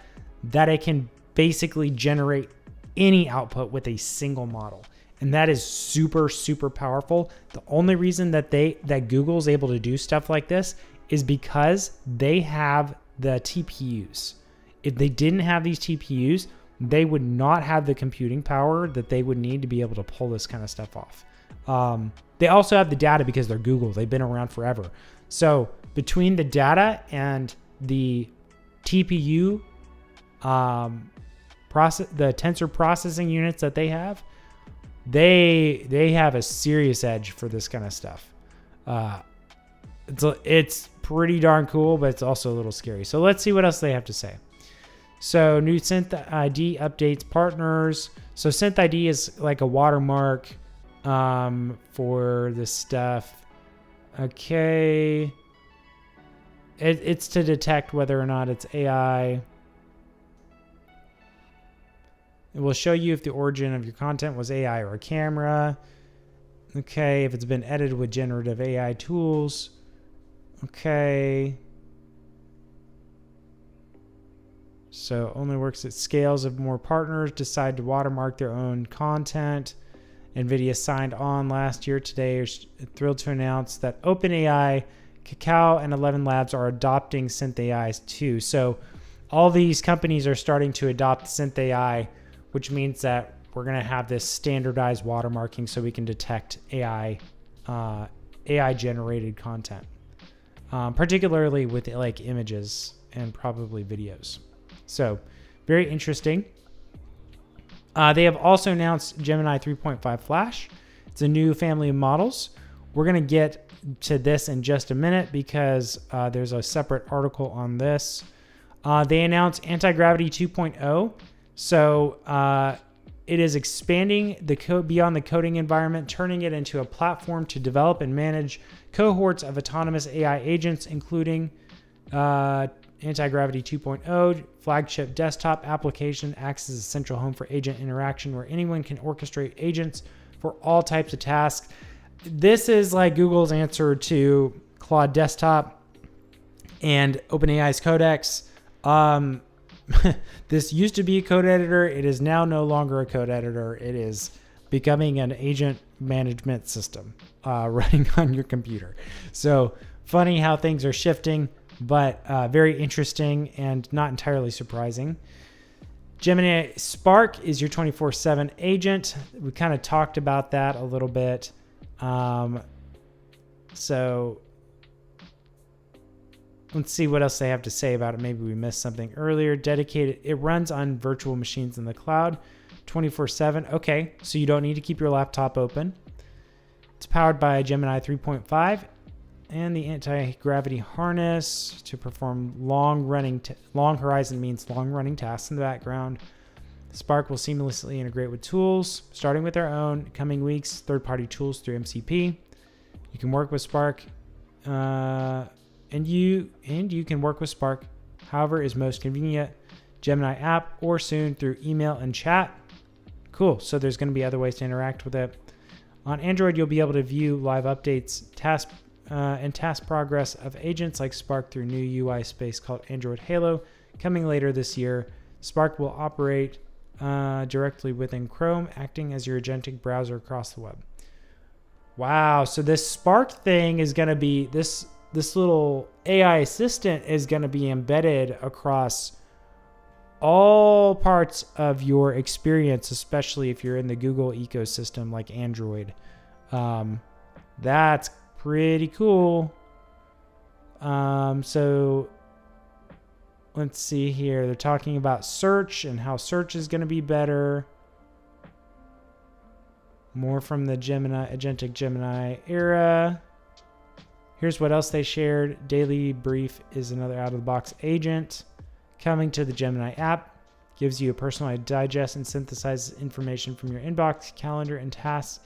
that it can basically generate any output with a single model. And that is super, super powerful. The only reason that Google's able to do stuff like this is because they have the TPUs. If they didn't have these TPUs, they would not have the computing power that they would need to be able to pull this kind of stuff off. They also have the data because they're Google. They've been around forever. So between the data and the TPU, the tensor processing units that they have a serious edge for this kind of stuff. It's pretty darn cool, but it's also a little scary. So let's see what else they have to say. So new Synth ID updates partners. So Synth ID is like a watermark for this stuff. Okay. It's to detect whether or not it's AI. It will show you if the origin of your content was AI or a camera. Okay, if it's been edited with generative AI tools. Okay. So only works at scales if more partners decide to watermark their own content. NVIDIA signed on last year. Today, are thrilled to announce that OpenAI, Kakao, and 11 Labs are adopting Synth AIs too. So all these companies are starting to adopt Synth AI, which means that we're going to have this standardized watermarking so we can detect AI generated content, particularly with like images and probably videos. So very interesting. They have also announced Gemini 3.5 Flash. It's a new family of models. We're going to get to this in just a minute because there's a separate article on this. They announced Anti-Gravity 2.0. So it is expanding the code beyond the coding environment, turning it into a platform to develop and manage cohorts of autonomous AI agents, including Anti-Gravity 2.0 flagship desktop application acts as a central home for agent interaction where anyone can orchestrate agents for all types of tasks. This is like Google's answer to Claude Desktop and OpenAI's Codex. This used to be a code editor. It is now no longer a code editor. It is becoming an agent management system running on your computer. So funny how things are shifting, but very interesting and not entirely surprising. Gemini Spark is your 24/7 agent. We kind of talked about that a little bit. So let's see what else they have to say about it. Maybe we missed something earlier. Dedicated. It runs on virtual machines in the cloud 24/7. Okay, so you don't need to keep your laptop open. It's powered by Gemini 3.5 and the anti-gravity harness to perform long horizon means long-running tasks in the background. Spark will seamlessly integrate with tools, starting with our own coming weeks, third-party tools through MCP. You can work with Spark, and you can work with Spark however is most convenient, Gemini app, or soon through email and chat. Cool. So there's going to be other ways to interact with it. On Android, you'll be able to view live updates, task progress of agents like Spark through new UI space called Android Halo. Coming later this year, Spark will operate directly within Chrome, acting as your agentic browser across the web. Wow. So this Spark thing is going to be, this little AI assistant is going to be embedded across all parts of your experience, especially if you're in the Google ecosystem like Android. That's pretty cool. So let's see here. They're talking about search and how search is going to be better. More from the agentic Gemini era. Here's what else they shared. Daily Brief is another out-of-the-box agent coming to the Gemini app. Gives you a personalized digest and synthesizes information from your inbox, calendar, and tasks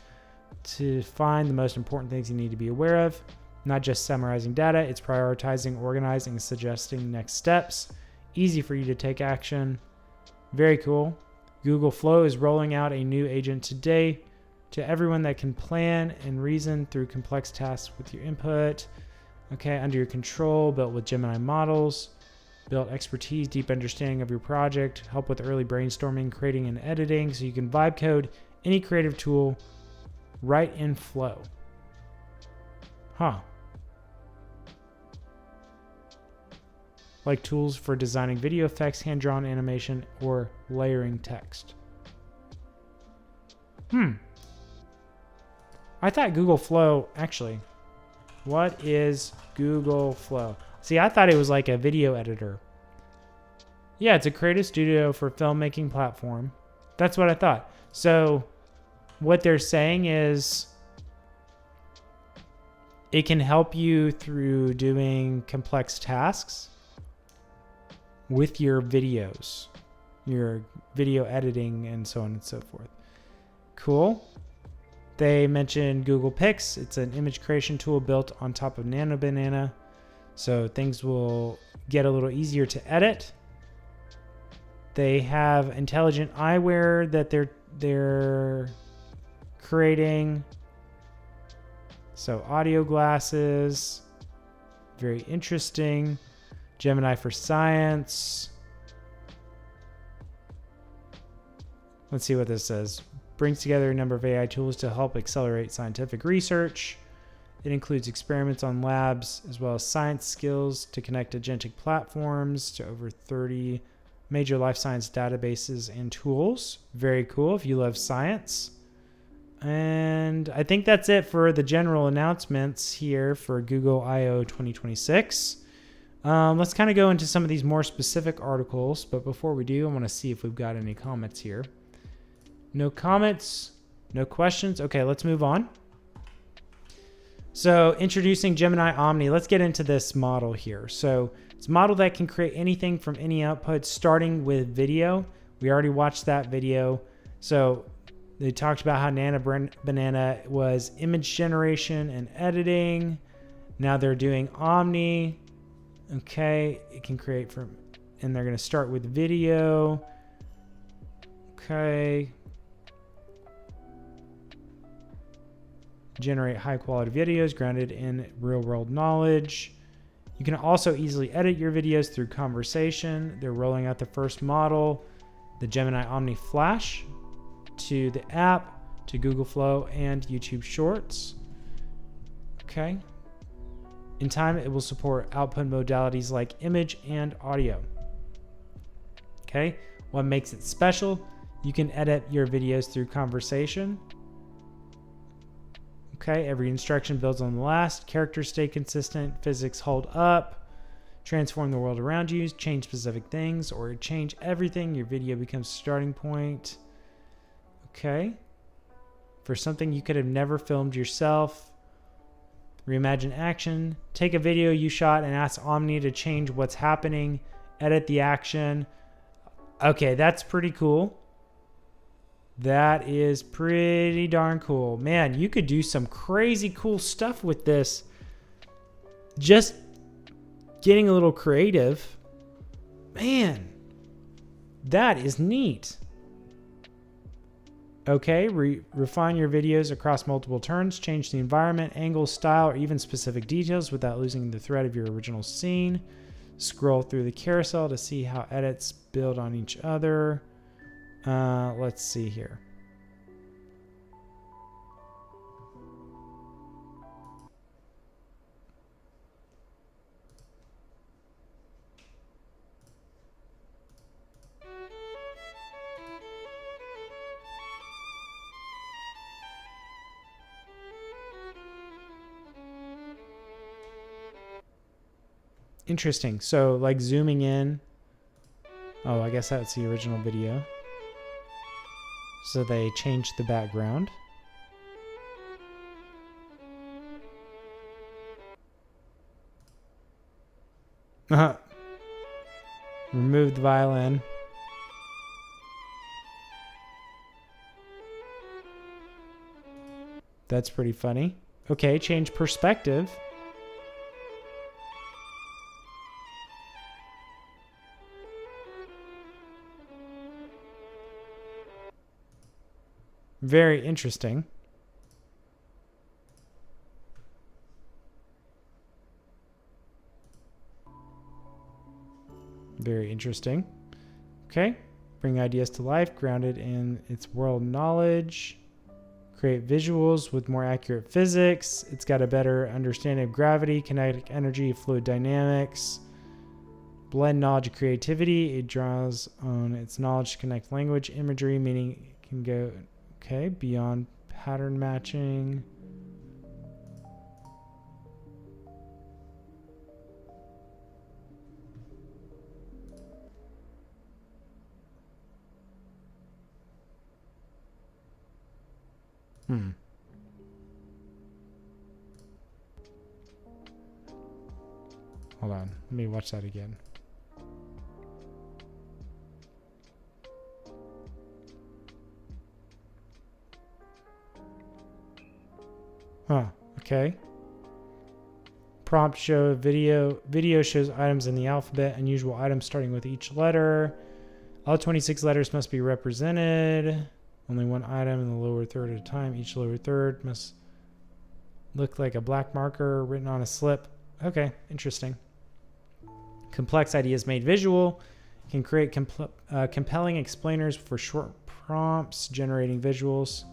to find the most important things you need to be aware of. Not just summarizing data, it's prioritizing, organizing, and suggesting next steps. Easy for you to take action. Very cool. Google Flow is rolling out a new agent today to everyone that can plan and reason through complex tasks with your input. Okay, under your control, built with Gemini models. Built expertise, deep understanding of your project. Help with early brainstorming, creating, and editing so you can vibe code any creative tool right in Flow. Huh. Like tools for designing video effects, hand-drawn animation, or layering text. I thought Google Flow, actually, what is Google Flow? See, I thought it was like a video editor. Yeah, it's a creative studio for filmmaking platform. That's what I thought. So what they're saying is it can help you through doing complex tasks with your videos, your video editing, and so on and so forth. Cool. They mentioned Google Pics. It's an image creation tool built on top of Nano Banana. So things will get a little easier to edit. They have intelligent eyewear that they're creating. So audio glasses, very interesting. Gemini for Science. Let's see what this says. Brings together a number of AI tools to help accelerate scientific research. It includes experiments on labs as well as science skills to connect agentic platforms to over 30 major life science databases and tools. Very cool if you love science. And I think that's it for the general announcements here for Google I/O 2026. Let's kind of go into some of these more specific articles. But before we do, I want to see if we've got any comments here. No comments, no questions. Okay, let's move on. So introducing Gemini Omni. Let's get into this model here. So it's a model that can create anything from any output, starting with video. We already watched that video. So they talked about how Nano Banana was image generation and editing. Now they're doing Omni. Okay, it can create from, and they're going to start with video. Okay. Generate high quality videos grounded in real world knowledge. You can also easily edit your videos through conversation. They're rolling out the first model, the Gemini Omni Flash, to the app, to Google Flow, and YouTube Shorts. Okay. In time, it will support output modalities like image and audio. Okay. What makes it special? You can edit your videos through conversation. Okay, every instruction builds on the last. Characters stay consistent. Physics hold up. Transform the world around you. Change specific things or change everything. Your video becomes a starting point. Okay. For something you could have never filmed yourself. Reimagine action. Take a video you shot and ask Omni to change what's happening. Edit the action. Okay, that's pretty cool. That is pretty darn cool. Man, you could do some crazy cool stuff with this. Just getting a little creative. Man, that is neat. Okay, refine your videos across multiple turns. Change the environment, angle, style, or even specific details without losing the thread of your original scene. Scroll through the carousel to see how edits build on each other. Let's see here. Interesting. So like zooming in. Oh, I guess that's the original video. So they changed the background. Remove the violin. That's pretty funny. Okay, change perspective. Very interesting. Very interesting. Okay. Bring ideas to life, grounded in its world knowledge. Create visuals with more accurate physics. It's got a better understanding of gravity, kinetic energy, fluid dynamics. Blend knowledge and creativity. It draws on its knowledge to connect language, imagery, meaning it can go, okay, beyond pattern matching. Hold on. Let me watch that again. Okay. Prompt show video. Video shows items in the alphabet. Unusual items starting with each letter. All 26 letters must be represented. Only one item in the lower third at a time. Each lower third must look like a black marker written on a slip. Okay, interesting. Complex ideas made visual. Can create compelling explainers for short prompts, generating visuals.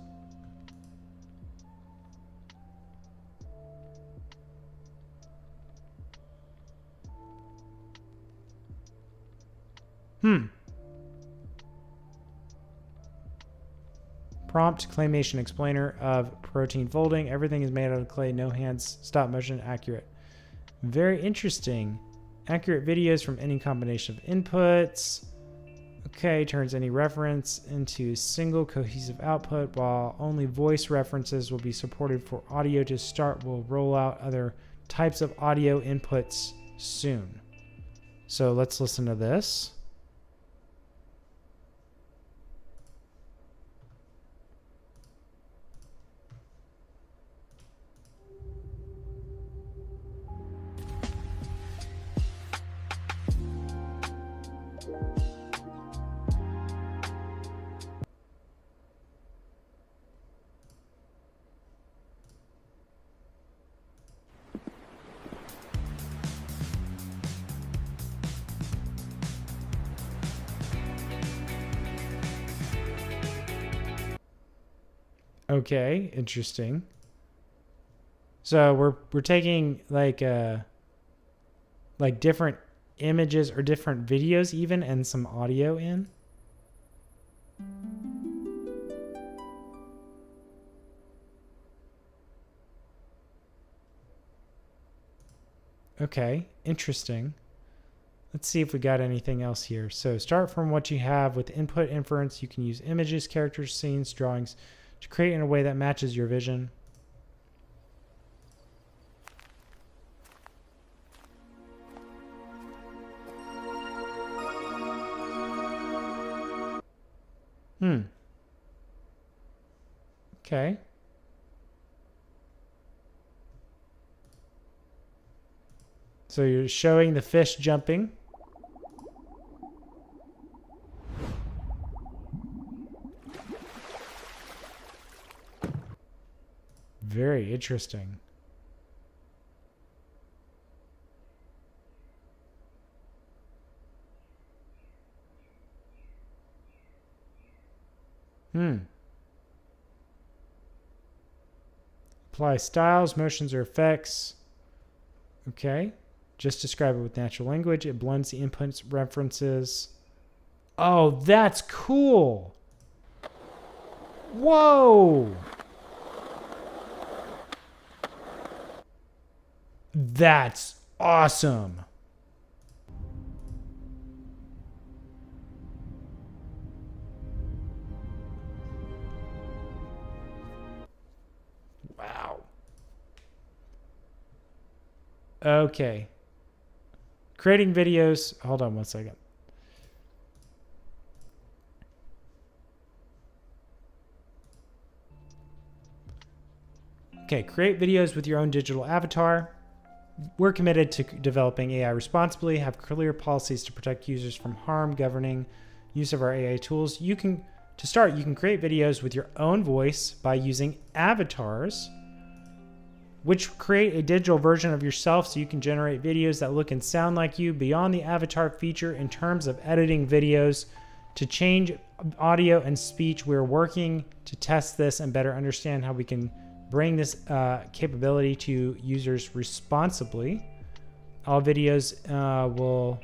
Prompt claymation explainer of protein folding. Everything is made out of clay, no hands, stop motion, accurate. Very interesting. Accurate videos from any combination of inputs. Okay, turns any reference into single cohesive output, while only voice references will be supported for audio to start. We'll roll out other types of audio inputs soon. So let's listen to this. Okay, interesting. So we're taking like different images or different videos even and some audio in. Okay, interesting. Let's see if we got anything else here. So start from what you have with input inference. You can use images, characters, scenes, drawings to create in a way that matches your vision. Okay. So you're showing the fish jumping. Very interesting. Apply styles, motions, or effects. Okay. Just describe it with natural language. It blends the inputs, references. Oh, that's cool. Whoa. That's awesome. Okay. Creating videos. Hold on one second. Okay, create videos with your own digital avatar. We're committed to developing AI responsibly, have clear policies to protect users from harm, governing use of our AI tools. You can create videos with your own voice by using avatars, which create a digital version of yourself so you can generate videos that look and sound like you. Beyond the avatar feature in terms of editing videos to change audio and speech, we're working to test this and better understand how we can bring this capability to users responsibly. All videos will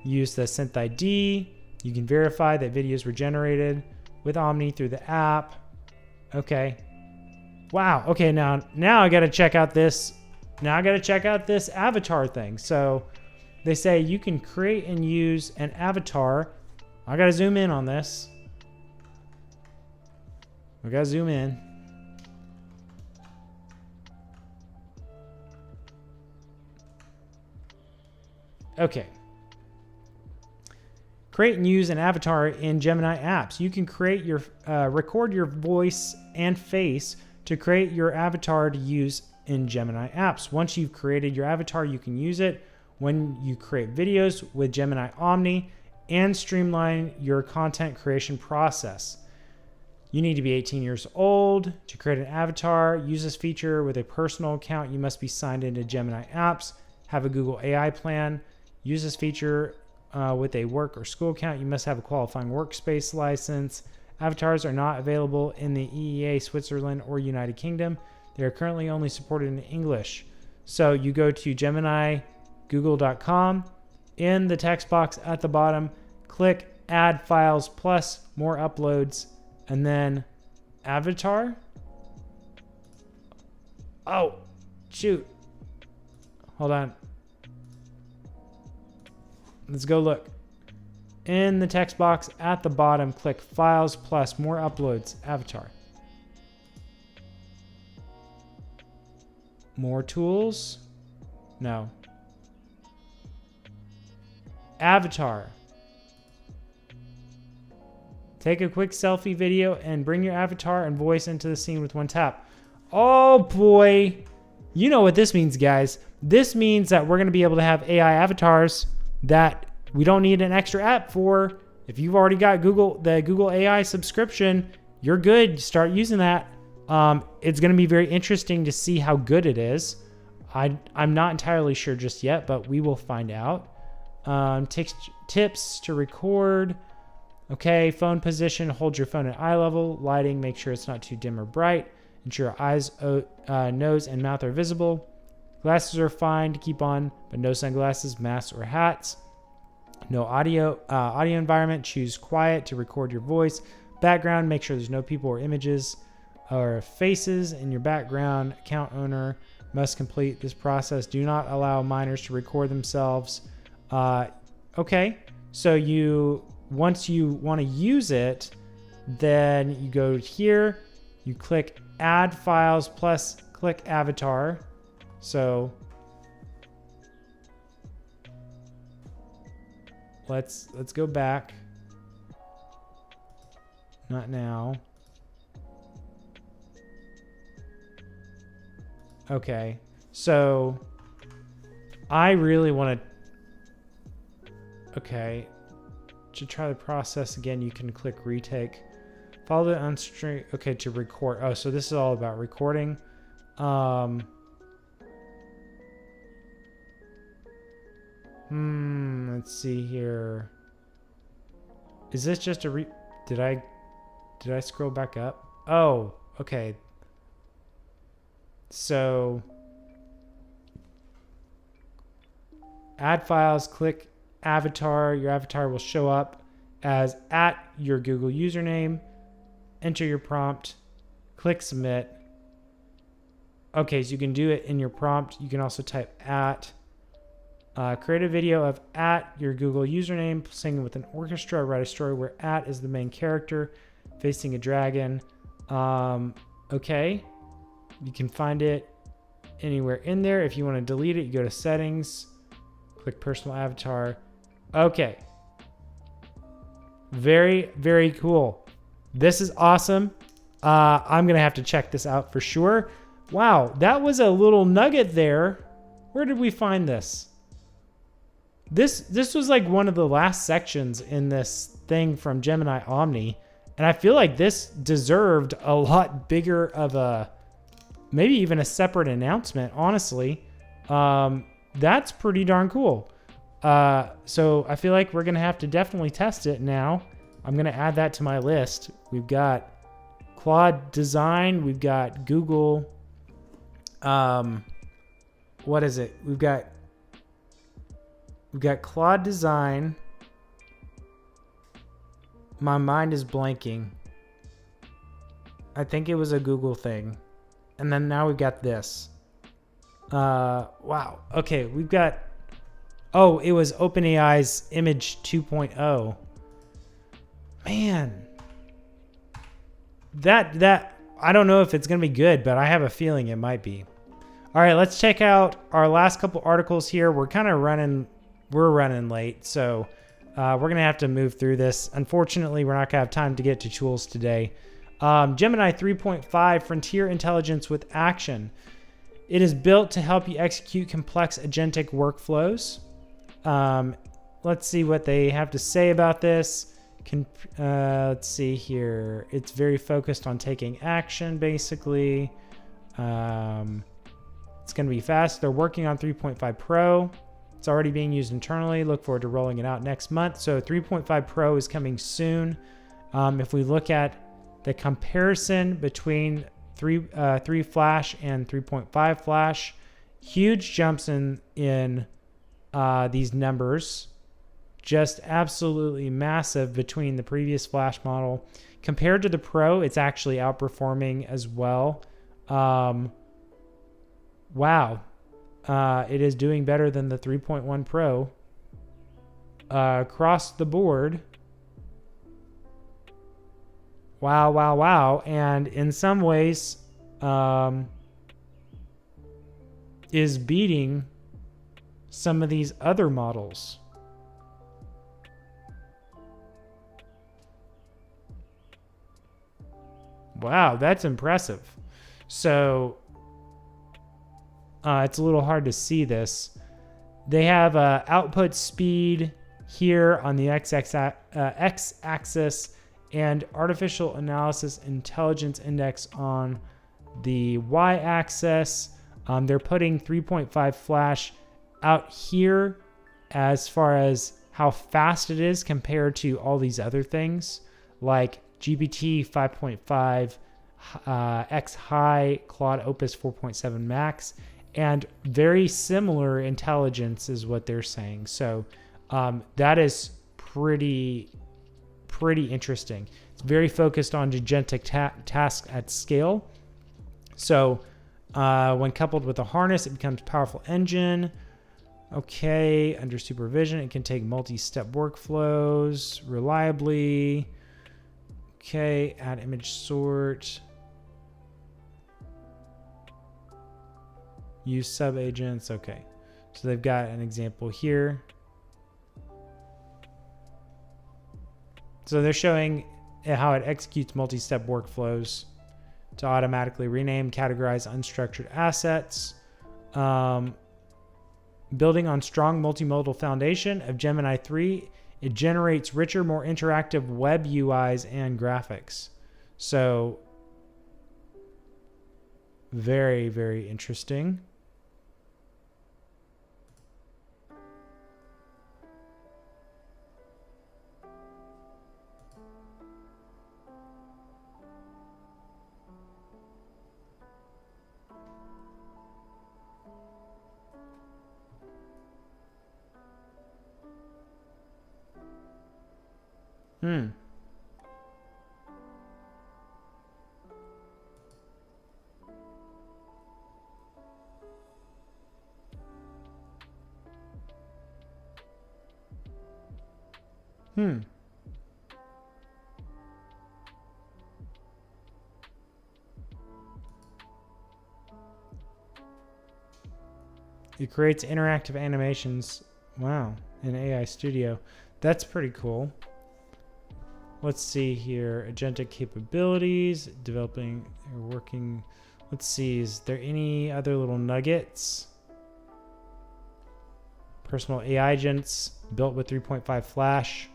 use the synth ID. You can verify that videos were generated with Omni through the app. Okay. Wow. Okay, now I got to check out this. Now I got to check out this avatar thing. So they say you can create and use an avatar. I got to zoom in on this. I got to zoom in. Okay. Create and use an avatar in Gemini apps. You can create your record your voice and face to create your avatar to use in Gemini apps. Once you've created your avatar, you can use it when you create videos with Gemini Omni and streamline your content creation process. You need to be 18 years old to create an avatar. Use this feature with a personal account. You must be signed into Gemini apps, have a Google AI plan. Use this feature with a work or school account. You must have a qualifying workspace license. Avatars are not available in the EEA, Switzerland, or United Kingdom. They are currently only supported in English. So you go to GeminiGoogle.com. In the text box at the bottom, click Add Files plus More Uploads, and then Avatar. Oh, shoot. Hold on. Let's go look. In the text box at the bottom, click Files plus More Uploads, Avatar. More tools? No. Avatar. Take a quick selfie video and bring your avatar and voice into the scene with one tap. Oh boy. You know what this means, guys. This means that we're going to be able to have AI avatars that we don't need an extra app for. If you've already got the Google AI subscription, you're good. Start using that. It's going to be very interesting to see how good it is. I'm not entirely sure just yet, but we will find out. Tips to record. Okay, phone position. Hold your phone at eye level. Lighting. Make sure it's not too dim or bright. Ensure your eyes, nose, and mouth are visible. Glasses are fine to keep on, but no sunglasses, masks, or hats. No audio environment. Choose quiet to record your voice. Background. Make sure there's no people or images or faces in your background. Account owner must complete this process. Do not allow minors to record themselves. Okay, so once you want to use it, then you go here, you click Add Files plus click Avatar. So let's go back. Not now. Okay, so I really want to. Okay, to try the process again, you can click retake. Follow the unstring. Okay, to record. Oh, so this is all about recording. Let's see here. Is this just a did I scroll back up? Oh, okay. So add files, click avatar. Your avatar will show up as at your Google username. Enter your prompt, click submit. Okay, so you can do it in your prompt. You can also type at. Create a video of at your Google username, singing with an orchestra. Write a story where at is the main character, facing a dragon. Okay, you can find it anywhere in there. If you want to delete it, you go to settings, click personal avatar. Okay. Very, very cool. This is awesome. I'm going to have to check this out for sure. Wow, that was a little nugget there. Where did we find this? This was like one of the last sections in this thing from Gemini Omni. And I feel like this deserved a lot bigger of a, maybe even a separate announcement, honestly. That's pretty darn cool. So I feel like we're going to have to definitely test it now. I'm going to add that to my list. We've got Claude Design. We've got Google. What is it? We've got Claude Design. My mind is blanking. I think it was a Google thing. And then now we've got this. Wow. Okay, we've got... Oh, it was OpenAI's Image 2.0. Man. That I don't know if it's going to be good, but I have a feeling it might be. All right, let's check out our last couple articles here. We're running late, so we're going to have to move through this. Unfortunately, we're not going to have time to get to tools today. Gemini 3.5 Frontier Intelligence with Action. It is built to help you execute complex agentic workflows. Let's see what they have to say about this. Let's see here. It's very focused on taking action, basically. It's going to be fast. They're working on 3.5 Pro. It's already being used internally. Look forward to rolling it out next month. So 3.5 Pro is coming soon. If we look at the comparison between 3 Flash and 3.5 Flash, huge jumps in these numbers. Just absolutely massive between the previous Flash model. Compared to the Pro, it's actually outperforming as well. Wow. It is doing better than the 3.1 Pro. Across the board. Wow, wow, wow. And in some ways, is beating some of these other models. Wow, that's impressive. So it's a little hard to see this. They have output speed here on the x-axis and artificial analysis intelligence index on the y-axis. They're putting 3.5 Flash out here as far as how fast it is compared to all these other things like GPT 5.5, X High, Claude Opus 4.7 Max, and very similar intelligence is what they're saying. So that is pretty interesting. It's very focused on agentic tasks at scale. So when coupled with a harness, it becomes a powerful engine. Okay, under supervision, it can take multi-step workflows reliably. Okay, add image sort. Use sub-agents. Okay, so they've got an example here. So they're showing how it executes multi-step workflows to automatically rename, categorize unstructured assets. Building on strong multimodal foundation of Gemini 3, it generates richer, more interactive web UIs and graphics. So very, very interesting. It creates interactive animations. Wow, in AI Studio. That's pretty cool. Let's see here. Agentic capabilities, developing or working. Let's see, is there any other little nuggets? Personal AI agents built with 3.5 Flash.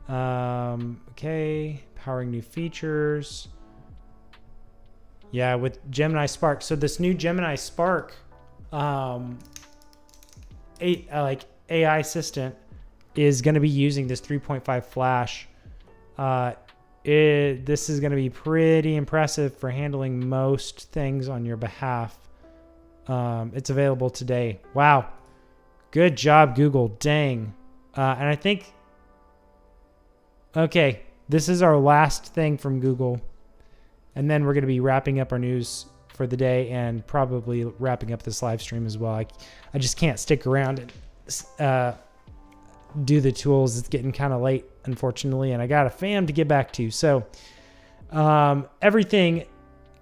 Okay, powering new features. Yeah, with Gemini Spark. So this new Gemini Spark AI assistant is going to be using this 3.5 Flash. This is going to be pretty impressive for handling most things on your behalf. It's available today. Wow. Good job, Google. Dang. And I think, okay, this is our last thing from Google. And then we're going to be wrapping up our news for the day and probably wrapping up this live stream as well. I just can't stick around and do the tools. It's getting kind of late, unfortunately, and I got a fam to get back to. So everything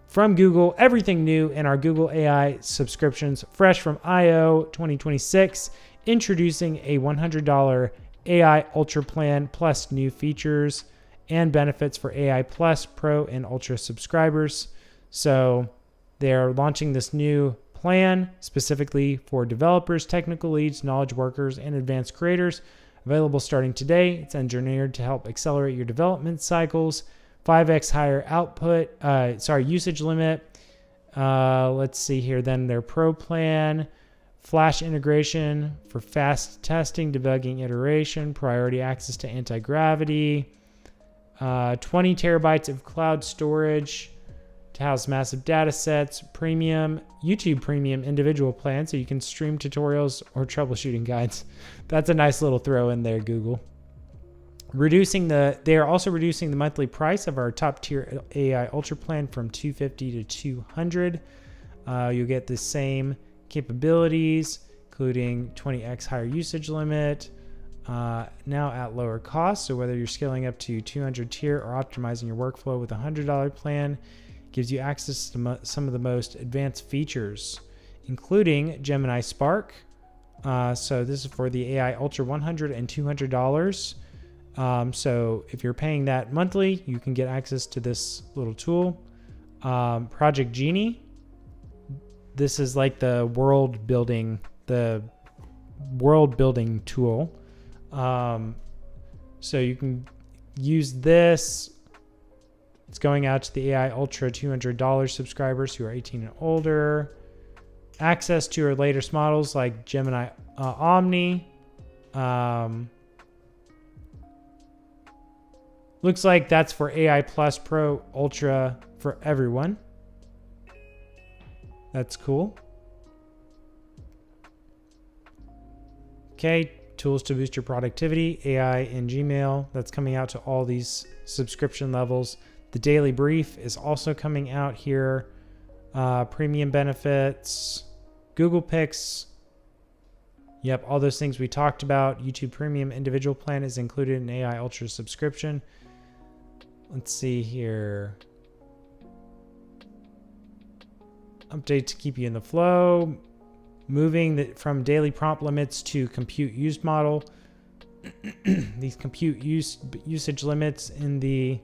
from Google, everything new in our Google AI subscriptions, fresh from I/O 2026, introducing a $100 AI Ultra plan plus new features and benefits for AI Plus, Pro, and Ultra subscribers. So they're launching this new plan specifically for developers, technical leads, knowledge workers, and advanced creators. Available starting today. It's engineered to help accelerate your development cycles. 5x higher usage limit. Let's see here. Then their Pro plan, Flash integration for fast testing, debugging, iteration, priority access to anti-gravity, 20 terabytes of cloud storage to house massive data sets, premium, YouTube premium individual plan so you can stream tutorials or troubleshooting guides. That's a nice little throw in there, Google. They are also reducing the monthly price of our top tier AI Ultra plan from $250 to $200. You'll get the same capabilities, including 20x higher usage limit, now at lower cost. So whether you're scaling up to 200 tier or optimizing your workflow with a $100 plan, gives you access to some of the most advanced features, including Gemini Spark. So this is for the AI Ultra $100 and $200. So if you're paying that monthly, you can get access to this little tool. Project Genie. This is like the world building tool. So you can use this. It's going out to the AI Ultra $200 subscribers who are 18 and older. Access to our latest models like Gemini Omni. Looks like that's for AI Plus, Pro, Ultra for everyone. That's cool. Okay, tools to boost your productivity, AI in Gmail. That's coming out to all these subscription levels. The Daily Brief is also coming out here. Premium benefits, Google Picks. Yep, all those things we talked about. YouTube Premium individual plan is included in AI Ultra subscription. Let's see here. Update to keep you in the flow. Moving from daily prompt limits to compute used model. These compute usage limits in the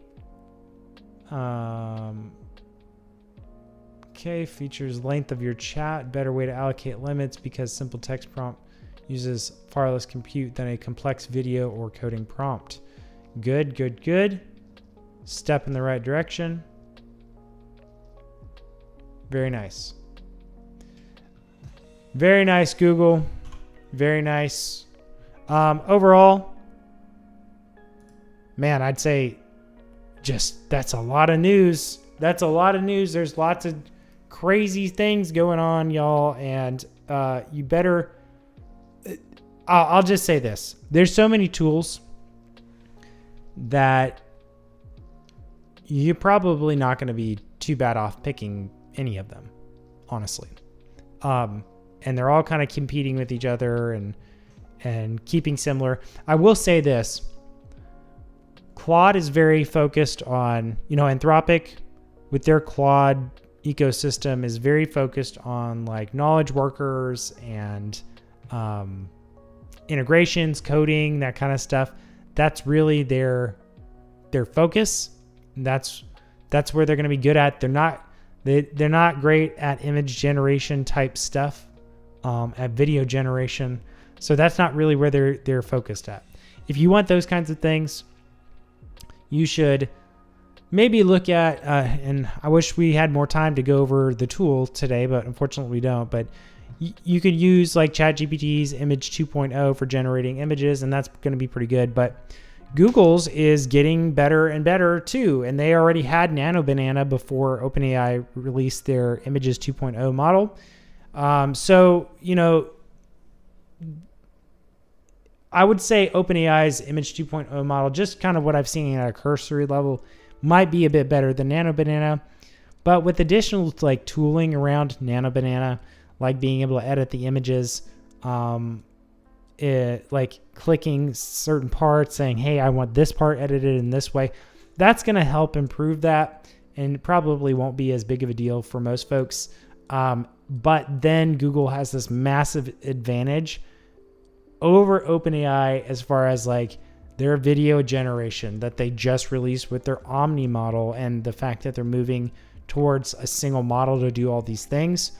okay, features length of your chat, better way to allocate limits because simple text prompt uses far less compute than a complex video or coding prompt. Good, good, good. Step in the right direction. Very nice. Very nice, Google. Very nice. Overall, man, I'd say just that's a lot of news. That's a lot of news. There's lots of crazy things going on, y'all. And you better... I'll just say this. There's so many tools that you're probably not going to be too bad off picking any of them, honestly. And they're all kind of competing with each other and keeping similar. I will say this. Claude is very focused on, Anthropic with their Claude ecosystem is very focused on like knowledge workers and integrations, coding, that kind of stuff. That's really their focus. That's where they're going to be good at. They're not great at image generation type stuff, at video generation. So that's not really where they're focused at. If you want those kinds of things, you should maybe look at, and I wish we had more time to go over the tool today, but unfortunately we don't. But you could use like ChatGPT's Image 2.0 for generating images, and that's going to be pretty good. But Google's is getting better and better too, and they already had Nano Banana before OpenAI released their Images 2.0 model. So, you know, I would say OpenAI's Image 2.0 model, just kind of what I've seen at a cursory level, might be a bit better than Nano Banana, but with additional like tooling around Nano Banana, like being able to edit the images, like clicking certain parts, saying, hey, I want this part edited in this way, that's going to help improve that, and probably won't be as big of a deal for most folks. But then Google has this massive advantage over OpenAI as far as like their video generation that they just released with their Omni model, and the fact that they're moving towards a single model to do all these things.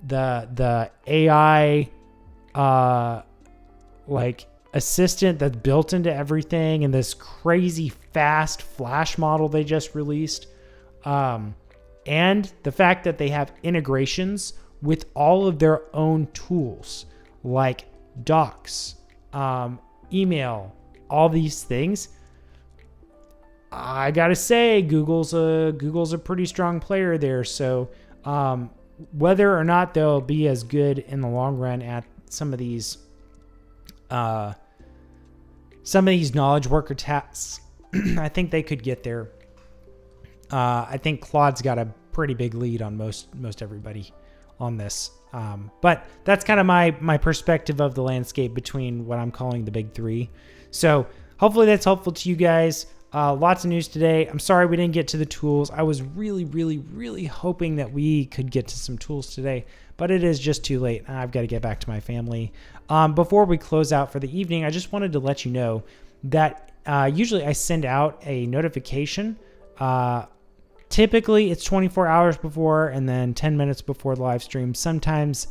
The AI like assistant that's built into everything, and this crazy fast Flash model they just released, and the fact that they have integrations with all of their own tools like Docs, email, all these things. I gotta say, Google's a pretty strong player there. So whether or not they'll be as good in the long run at some of these knowledge worker tasks, I think they could get there. I think Claude's got a pretty big lead on most everybody on this. But that's kind of my perspective of the landscape between what I'm calling the big three. So hopefully that's helpful to you guys. Lots of news today. I'm sorry we didn't get to the tools. I was really, really, really hoping that we could get to some tools today, but it is just too late. I've got to get back to my family. Before we close out for the evening, I just wanted to let you know that usually I send out a notification. Typically it's 24 hours before and then 10 minutes before the live stream. Sometimes,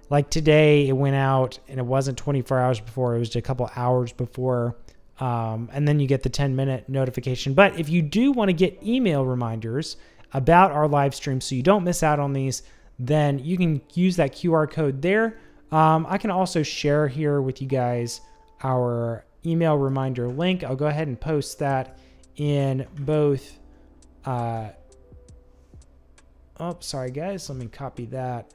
like today, it went out and it wasn't 24 hours before, it was just a couple hours before. And then you get the 10-minute notification. But if you do want to get email reminders about our live stream so you don't miss out on these, then you can use that QR code there. I can also share here with you guys our email reminder link. I'll go ahead and post that in both. Sorry guys, let me copy that.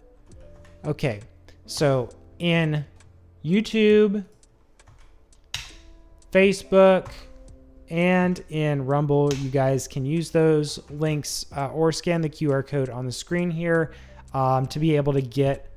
Okay, so in YouTube, Facebook, and in Rumble, you guys can use those links or scan the QR code on the screen here to be able to get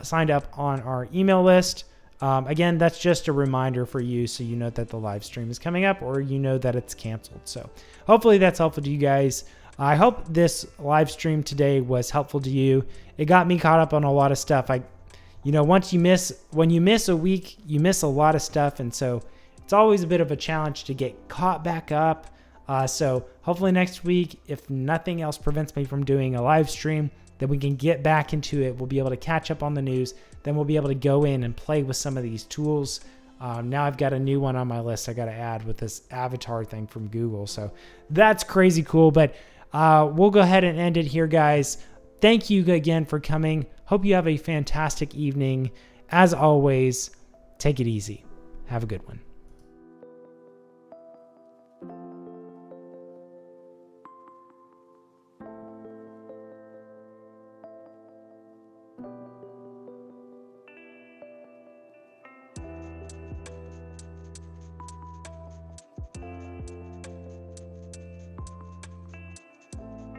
signed up on our email list. Again, that's just a reminder for you so you know that the live stream is coming up or you know that it's canceled. So hopefully that's helpful to you guys. I hope this live stream today was helpful to you. It got me caught up on a lot of stuff. When you miss a week, you miss a lot of stuff. And so it's always a bit of a challenge to get caught back up. So hopefully next week, if nothing else prevents me from doing a live stream, then we can get back into it. We'll be able to catch up on the news. Then we'll be able to go in and play with some of these tools. Now I've got a new one on my list I got to add with this avatar thing from Google. So that's crazy cool. But we'll go ahead and end it here, guys. Thank you again for coming. Hope you have a fantastic evening. As always, take it easy. Have a good one.